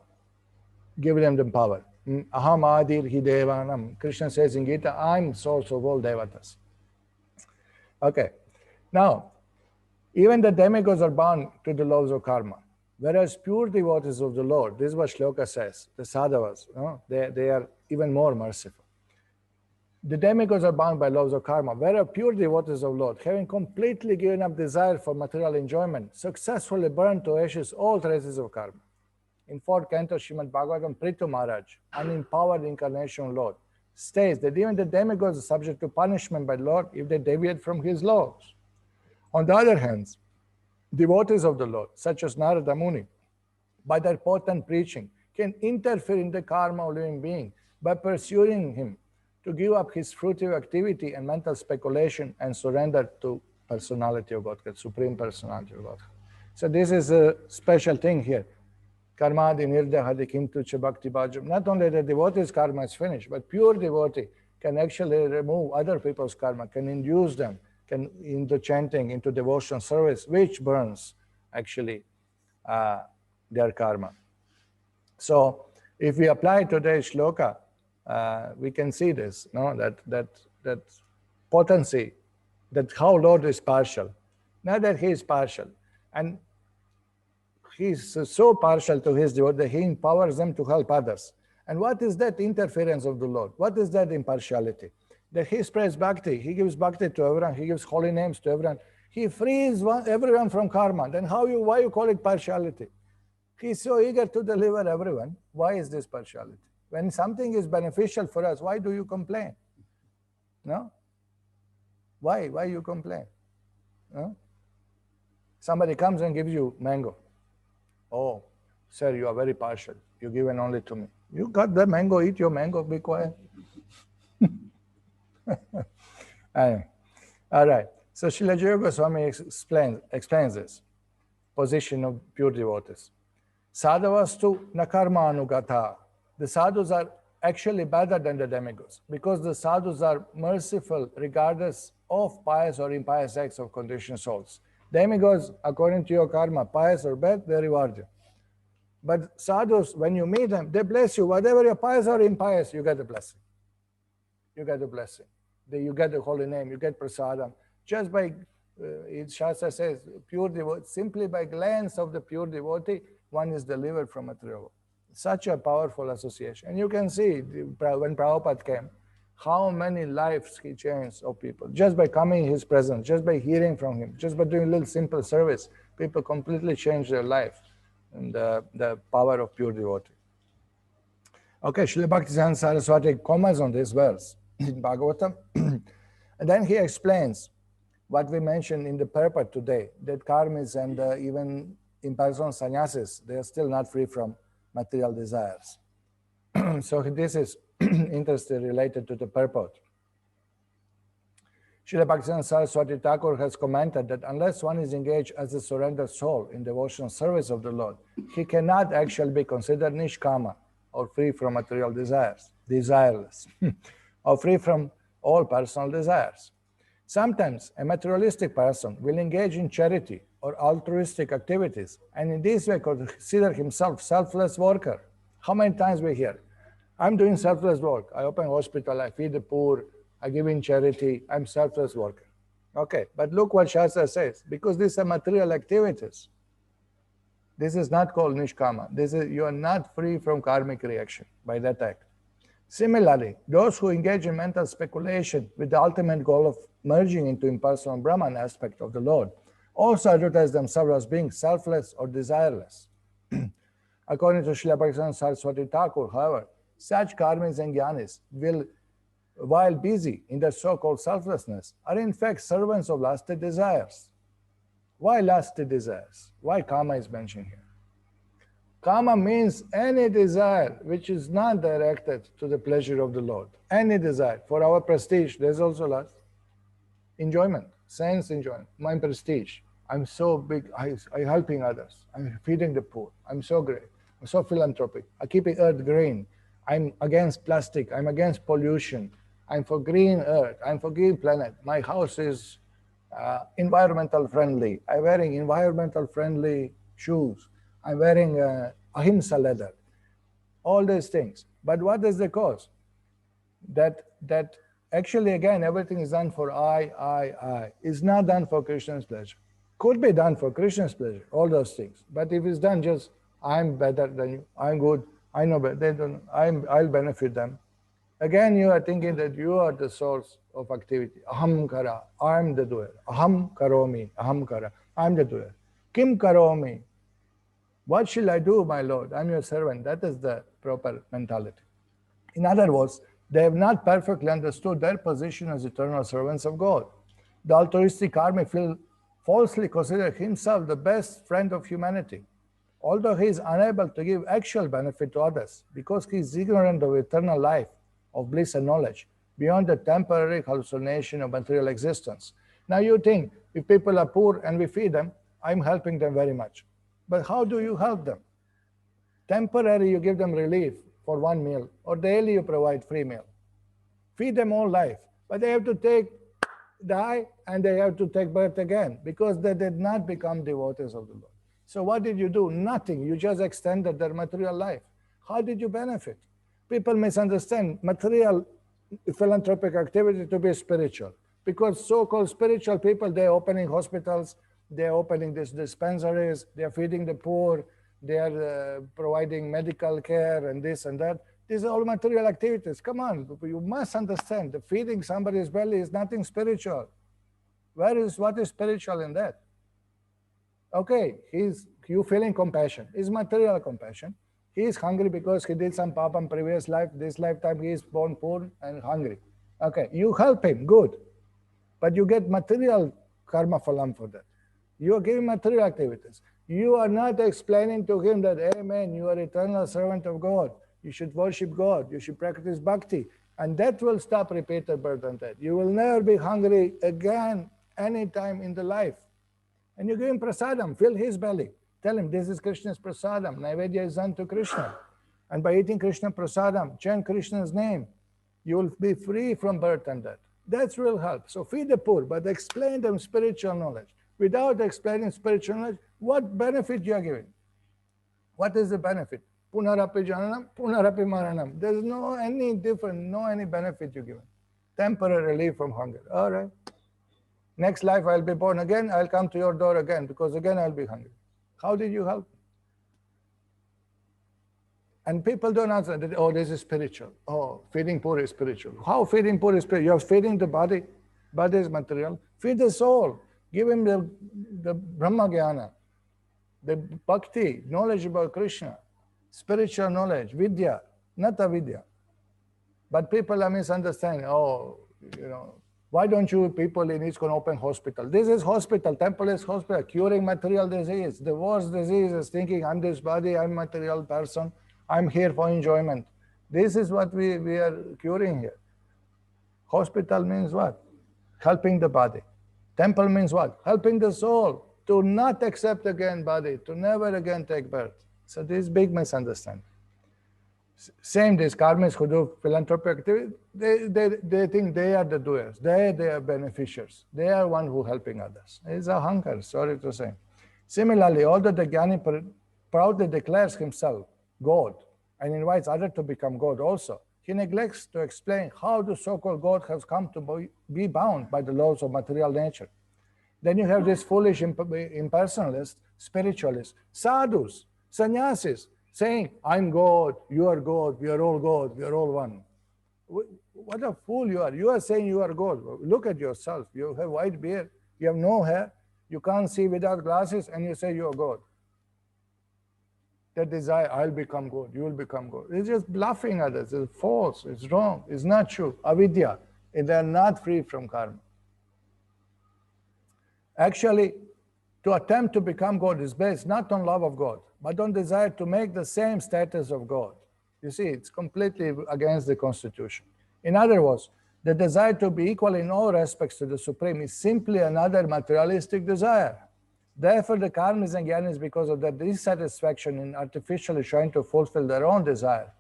gives them the power. Aham adir hi devanam. Krishna says in Gita, I'm source of all devatas. Okay. Now, even the demigods are bound to the laws of karma. Whereas pure devotees of the Lord, this is what Shloka says, the sadhavas, they are even more merciful. The demigods are bound by laws of karma, whereas pure devotees of Lord, having completely given up desire for material enjoyment, successfully burn to ashes all traces of karma. In 4th canto Srimad Bhagavatam, Prithu Maharaj, an empowered incarnation Lord, states that even the demigods are subject to punishment by the Lord if they deviate from his laws. On the other hand, devotees of the Lord, such as Narada Muni, by their potent preaching, can interfere in the karma of living being by pursuing him to give up his fruitive activity and mental speculation and surrender to personality of Godhead, Supreme Personality of Godhead. So this is a special thing here. Karmadi nirdahadi kintu cha bhakti bhajam. Not only the devotee's karma is finished, but pure devotee can actually remove other people's karma, can induce them into chanting, into devotional service, which burns actually their karma. So if we apply today's shloka, we can see this, that potency, that how Lord is partial. Not that he is partial. And he's so partial to his devotee that he empowers them to help others. And what is that interference of the Lord? What is that impartiality? That he spreads bhakti, he gives bhakti to everyone, he gives holy names to everyone. He frees everyone from karma. Then why you call it partiality? He's so eager to deliver everyone. Why is this partiality? When something is beneficial for us, why do you complain? No? Why you complain? Somebody comes and gives you mango. Oh, sir, you are very partial. You given only to me. You got the mango, eat your mango, be quiet. Anyway. All right. So Srila Jiva Goswami explains this position of pure devotees. Sadhavastu nakarma anugata. The sadhus are actually better than the demigods because the sadhus are merciful regardless of pious or impious acts of conditioned souls. Demigods, according to your karma, pious or bad, they reward you. But sadhus, when you meet them, they bless you. Whatever you're pious or impious, you get a blessing. You get a blessing. You get the holy name, you get prasadam. Just by, Shastra says, pure devotee, simply by glance of the pure devotee, one is delivered from material. Such a powerful association. And you can see when Prabhupada came, how many lives he changed of people. Just by coming in his presence, just by hearing from him, just by doing a little simple service, people completely changed their life. And the power of pure devotee. Okay, Srila Bhaktisiddhanta Saraswati comments on this verse in Bhagavatam. And then he explains what we mentioned in the purport today, that karmis and even impersonal sannyasis, they are still not free from material desires. So this is interesting related to the purport. Srila Bhaktisiddhanta Saraswati Thakur has commented that unless one is engaged as a surrendered soul in devotional service of the Lord, he cannot actually be considered nishkama, or free from material desires, desireless, or free from all personal desires. Sometimes a materialistic person will engage in charity or altruistic activities, and in this way consider himself selfless worker. How many times we hear, I'm doing selfless work. I open a hospital, I feed the poor, I give in charity, I'm selfless worker. Okay, but look what Shastra says, because these are material activities. This is not called nishkama. You are not free from karmic reaction by that act. Similarly, those who engage in mental speculation with the ultimate goal of merging into impersonal Brahman aspect of the Lord also advertise themselves as being selfless or desireless. According to Srila Bhaktisiddhanta Saraswati Thakur, however, such karmis and jnanis will, while busy in their so-called selflessness, are in fact servants of lusty desires. Why lusty desires? Why kama is mentioned here? Kama means any desire which is not directed to the pleasure of the Lord. Any desire. For our prestige, there's also lust. Enjoyment, sense enjoyment, my prestige. I'm so big, I'm helping others. I'm feeding the poor. I'm so great. I'm so philanthropic. I'm keeping earth green. I'm against plastic. I'm against pollution. I'm for green earth. I'm for green planet. My house is environmental friendly. I'm wearing environmental friendly shoes. I'm wearing ahimsa leather. All these things. But what is the cause? That actually, again, everything is done for I. It's not done for Krishna's pleasure. Could be done for Krishna's pleasure, all those things. But if it's done just, I'm better than you, I'm good, I know better, they don't, I'll benefit them. Again, you are thinking that you are the source of activity. Aham kara, I'm the doer. Aham karomi, aham kara, I'm the doer. Kim karomi, what shall I do, my Lord? I'm your servant. That is the proper mentality. In other words, they have not perfectly understood their position as eternal servants of God. The altruistic karmic will falsely consider himself the best friend of humanity, although he is unable to give actual benefit to others because he is ignorant of eternal life, of bliss and knowledge, beyond the temporary hallucination of material existence. Now you think, if people are poor and we feed them, I'm helping them very much. But how do you help them? Temporary, you give them relief for one meal, or daily you provide free meal. Feed them all life, but they have to die, and they have to take birth again, because they did not become devotees of the Lord. So what did you do? Nothing. You just extended their material life. How did you benefit? People misunderstand material philanthropic activity to be spiritual, because so-called spiritual people, they're opening hospitals, they're opening these dispensaries, they're feeding the poor, they're providing medical care and this and that. These are all material activities. Come on, you must understand, the feeding somebody's belly is nothing spiritual. What is spiritual in that? Okay, you feeling compassion. It's material compassion. He is hungry because he did some papa in previous life. This lifetime he is born poor and hungry. Okay, you help him, good. But you get material karma phalam for that. You are giving material activities. You are not explaining to him that, amen, you are eternal servant of God. You should worship God. You should practice bhakti. And that will stop repeated birth and death. You will never be hungry again any time in the life. And you give him prasadam, fill his belly. Tell him, this is Krishna's prasadam. Naivedya is done to Krishna. And by eating Krishna prasadam, chant Krishna's name, you will be free from birth and death. That's real help. So feed the poor, but explain them spiritual knowledge. Without explaining spiritual knowledge, what benefit you are giving? What is the benefit? Punarapi jananam, punarapi maranam. There's no any different, no any benefit you're given. Temporary relief from hunger. All right. Next life I'll be born again, I'll come to your door again because again I'll be hungry. How did you help? And people don't answer that, oh, this is spiritual. Oh, feeding poor is spiritual. How feeding poor is spiritual? You're feeding the body. Body is material. Feed the soul. Give him the Brahma Jnana, the bhakti, knowledge about Krishna, spiritual knowledge, vidya, not avidya. But people are misunderstanding. Oh, why don't you people in ISKCON open hospital? This is hospital, temple is hospital, curing material disease. The worst disease is thinking, I'm this body, I'm material person, I'm here for enjoyment. This is what we are curing here. Hospital means what? Helping the body. Temple means what? Helping the soul to not accept again body, to never again take birth. So this big misunderstanding. Same, these karmis who do philanthropic activity, they think they are the doers. They are beneficiaries. They are one who helping others. It's a hunger, sorry to say. Similarly, although the Jnani proudly declares himself God and invites others to become God also, he neglects to explain how the so-called God has come to be bound by the laws of material nature. Then you have this foolish impersonalist, spiritualist, sadhus, sannyasis, saying, I'm God, you are God, we are all God, we are all one. What a fool you are. You are saying you are God. Look at yourself. You have white beard, you have no hair, you can't see without glasses, and you say you are God. That desire, I'll become God, you will become God. It's just bluffing others. It's false, it's wrong, it's not true. Avidya, and they are not free from karma. Actually, to attempt to become God is based not on love of God, but on desire to make the same status of God. You see, it's completely against the Constitution. In other words, the desire to be equal in all respects to the Supreme is simply another materialistic desire. Therefore, the karmis and jnanis, because of their dissatisfaction in artificially trying to fulfill their own desire,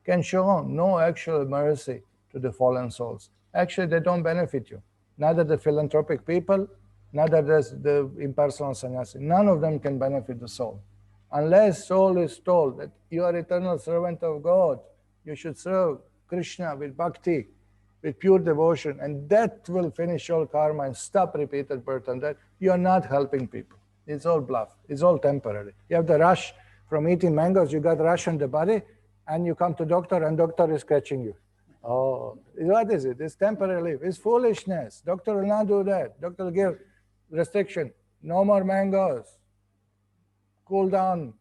can show no actual mercy to the fallen souls. Actually, they don't benefit you. Neither the philanthropic people, neither does the impersonal sannyasi. None of them can benefit the soul. Unless soul is told that you are eternal servant of God, you should serve Krishna with bhakti, with pure devotion, and that will finish all karma and stop repeated birth and death. You are not helping people. It's all bluff. It's all temporary. You have the rush from eating mangoes, you got rush on the body, and you come to doctor, and doctor is scratching you. Oh, what is it? It's temporary. It's foolishness. Doctor will not do that. Doctor will give restriction. No more mangoes. Cool down.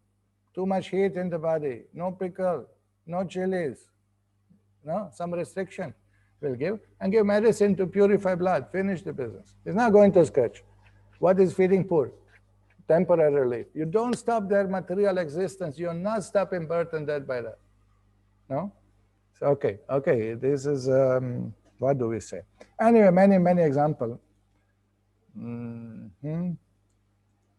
Too much heat in the body. No pickle. No chilies. No, some restriction will give, and give medicine to purify blood. Finish the business. It's not going to scratch. What is feeding poor? Temporary relief. You don't stop their material existence. You're not stopping birth and death by that. No? So, okay. This is, what do we say? Anyway, many examples.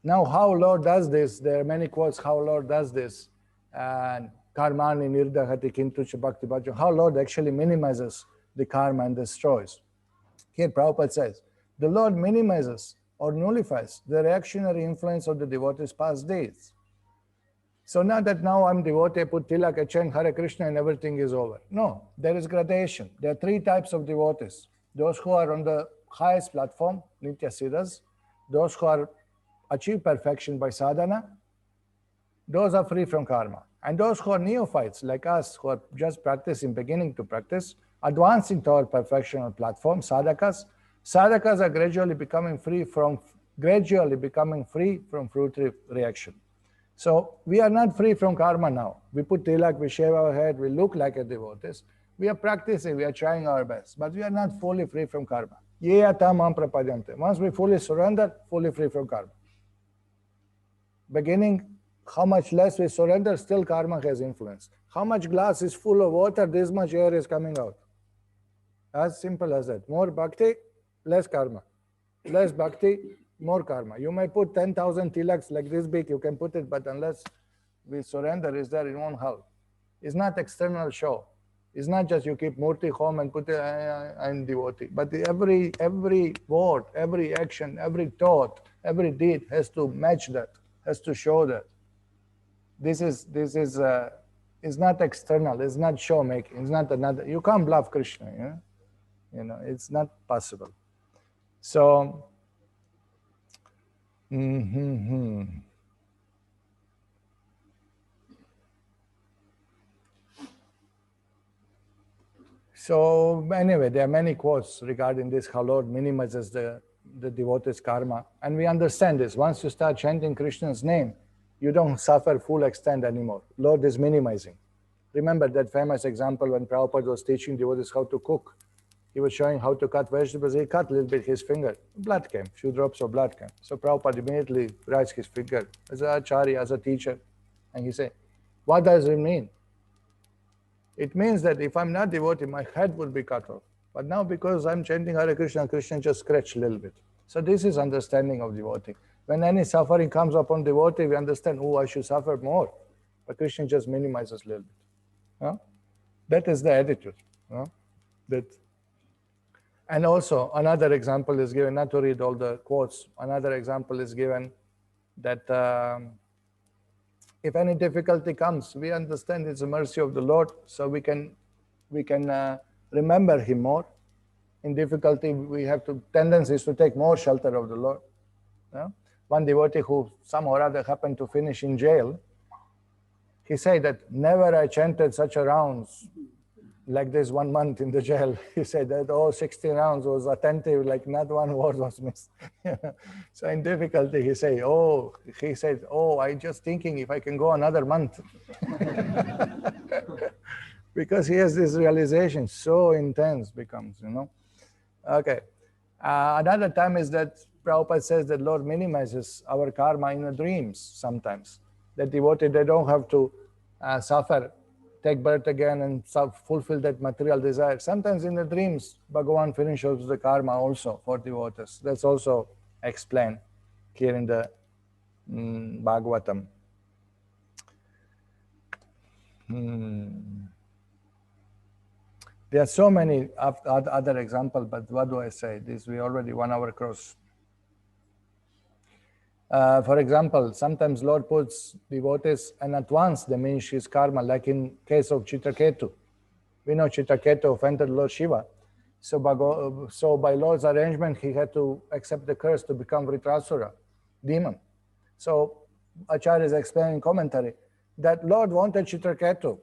Now, how Lord does this? There are many quotes how Lord does this. And karmani nirdahati kintucha bhakti bhajan. How Lord actually minimizes the karma and destroys. Here Prabhupada says, the Lord minimizes or nullifies the reactionary influence of the devotee's past deeds. So not that now I'm devotee, put tilak, I chant Hare Krishna and everything is over. No, there is gradation. There are three types of devotees. Those who are on the highest platform, Nitya Siddhas, those who are achieve perfection by sadhana, those are free from karma. And those who are neophytes like us, who are just practicing, beginning to practice, advancing toward perfection on platform, sadhakas are gradually becoming free from fruitive reaction. So we are not free from karma now. We put tilak, we shave our head, we look like a devotees. We are practicing, we are trying our best, but we are not fully free from karma. Ye yata mam prapadyante. Once we fully surrender, fully free from karma. Beginning, how much less we surrender, still karma has influence. How much glass is full of water, this much air is coming out. As simple as that. More bhakti, less karma. Less bhakti, more karma. You may put 10,000 tilaks like this big, you can put it, but unless we surrender, is there, it won't help. It's not external show. It's not just you keep murti home and put it, I'm devotee. But every word, every action, every thought, every deed has to match that, has to show that. This is it's not external, it's not show making, it's not another, you can't bluff Kṛṣṇa, you know, it's not possible. So, So anyway, there are many quotes regarding this, how Lord minimizes the devotee's karma. And we understand this. Once you start chanting Krishna's name, you don't suffer full extent anymore. Lord is minimizing. Remember that famous example when Prabhupada was teaching devotees how to cook. He was showing how to cut vegetables. He cut a little bit his finger. Blood came, few drops of blood came. So Prabhupada immediately raised his finger as an acharya, as a teacher. And he said, what does it mean? It means that if I'm not devotee, my head would be cut off. But now because I'm chanting Hare Krishna, Krishna just scratched a little bit. So this is understanding of devotee. When any suffering comes upon devotee, we understand, oh, I should suffer more. But Krishna just minimizes a little bit. That is the attitude. And also another example is given, not to read all the quotes, another example is given that if any difficulty comes, we understand it's the mercy of the Lord, so we can remember Him more. In difficulty, we have tendencies to take more shelter of the Lord. One devotee who somehow or other happened to finish in jail, he said that never I chanted such a rounds like this 1 month in the jail. He said that all 16 rounds was attentive, like not one word was missed. So in difficulty, he said, I just thinking if I can go another month. Because he has this realization, so intense becomes, Okay. Another time is that Prabhupada says that Lord minimizes our karma in the dreams sometimes. That devotee, they don't have to suffer, take birth again and fulfill that material desire. Sometimes in the dreams, Bhagavan finishes the karma also for devotees. That's also explained here in the Bhagavatam. There are so many other examples, but what do I say? This we already 1 hour cross. For example, sometimes Lord puts devotees and at once diminish his karma, like in case of Chitraketu. We know Chitraketu offended Lord Shiva. So by Lord's arrangement, he had to accept the curse to become Vritrasura, demon. So Acharya is explaining in commentary that Lord wanted Chitraketu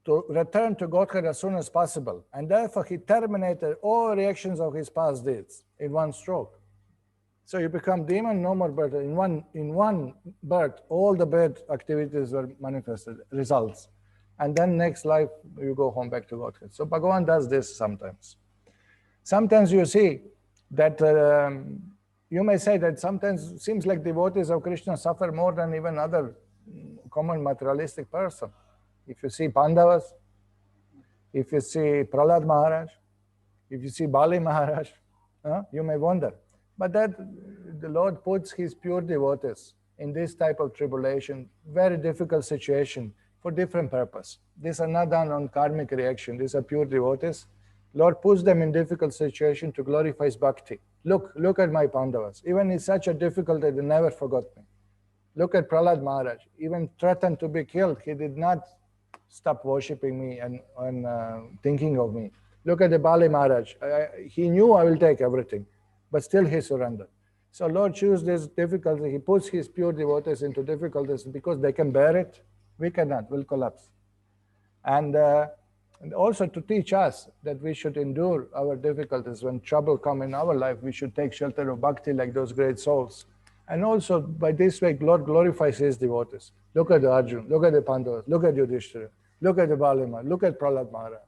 to return to Godhead as soon as possible. And therefore he terminated all reactions of his past deeds in one stroke. So you become demon, no more birth. In one birth, all the bad activities were manifested, results. And then next life, you go home back to Godhead. So Bhagavan does this sometimes. Sometimes you see that, you may say that sometimes it seems like devotees of Krishna suffer more than even other common materialistic person. If you see Pandavas, if you see Prahlad Maharaj, if you see Bali Maharaj, you may wonder. But that the Lord puts his pure devotees in this type of tribulation, very difficult situation for different purpose. These are not done on karmic reaction. These are pure devotees. Lord puts them in difficult situation to glorify his bhakti. Look at my Pandavas. Even in such a difficulty, they never forgot me. Look at Prahlad Maharaj. Even threatened to be killed, he did not stop worshipping me and thinking of me. Look at the Bali Maharaj. He knew I will take everything, but still he surrendered. So Lord chooses this difficulty. He puts his pure devotees into difficulties because they can bear it. We cannot, we'll collapse. And also to teach us that we should endure our difficulties. When trouble come in our life, we should take shelter of bhakti like those great souls. And also by this way, Lord glorifies his devotees. Look at the Arjuna, look at the Pandavas, look at Yudhishthira, look at the Bali Maharaj, look at Prahlad Maharaj.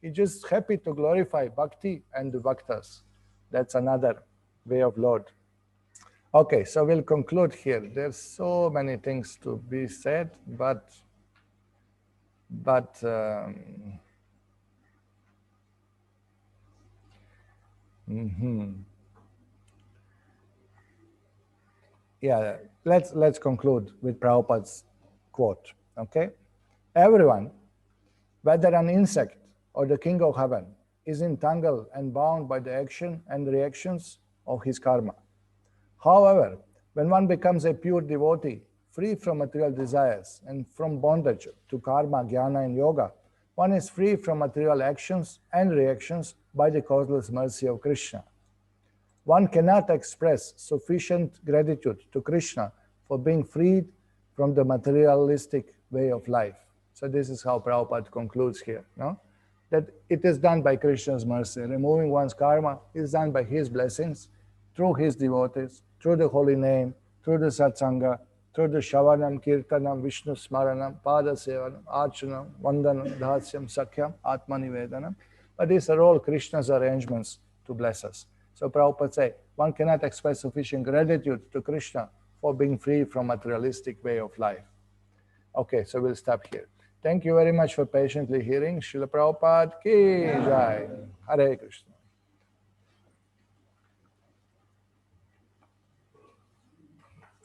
He's just happy to glorify bhakti and the bhaktas. That's another way of Lord. Okay, so we'll conclude here. There's so many things to be said, but yeah, let's conclude with Prabhupada's quote. Okay, everyone, whether an insect or the king of heaven, is entangled and bound by the action and reactions of his karma. However, when one becomes a pure devotee, free from material desires and from bondage to karma, jnana, and yoga, one is free from material actions and reactions by the causeless mercy of Kṛṣṇa. One cannot express sufficient gratitude to Kṛṣṇa for being freed from the materialistic way of life. So this is how Prabhupada concludes here, no? That it is done by Krishna's mercy. Removing one's karma is done by his blessings, through his devotees, through the holy name, through the satsanga, through the shavanam, kirtanam, Vishnu smaranam, pada sevanam, archanam, vandanam, dhasyam, sakhyam, atmanivedanam. But these are all Krishna's arrangements to bless us. So Prabhupada says, one cannot express sufficient gratitude to Kṛṣṇa for being free from materialistic way of life. Okay, so we'll stop here. Thank you very much for patiently hearing. Srila Prabhupada ki jai. Hare Krishna.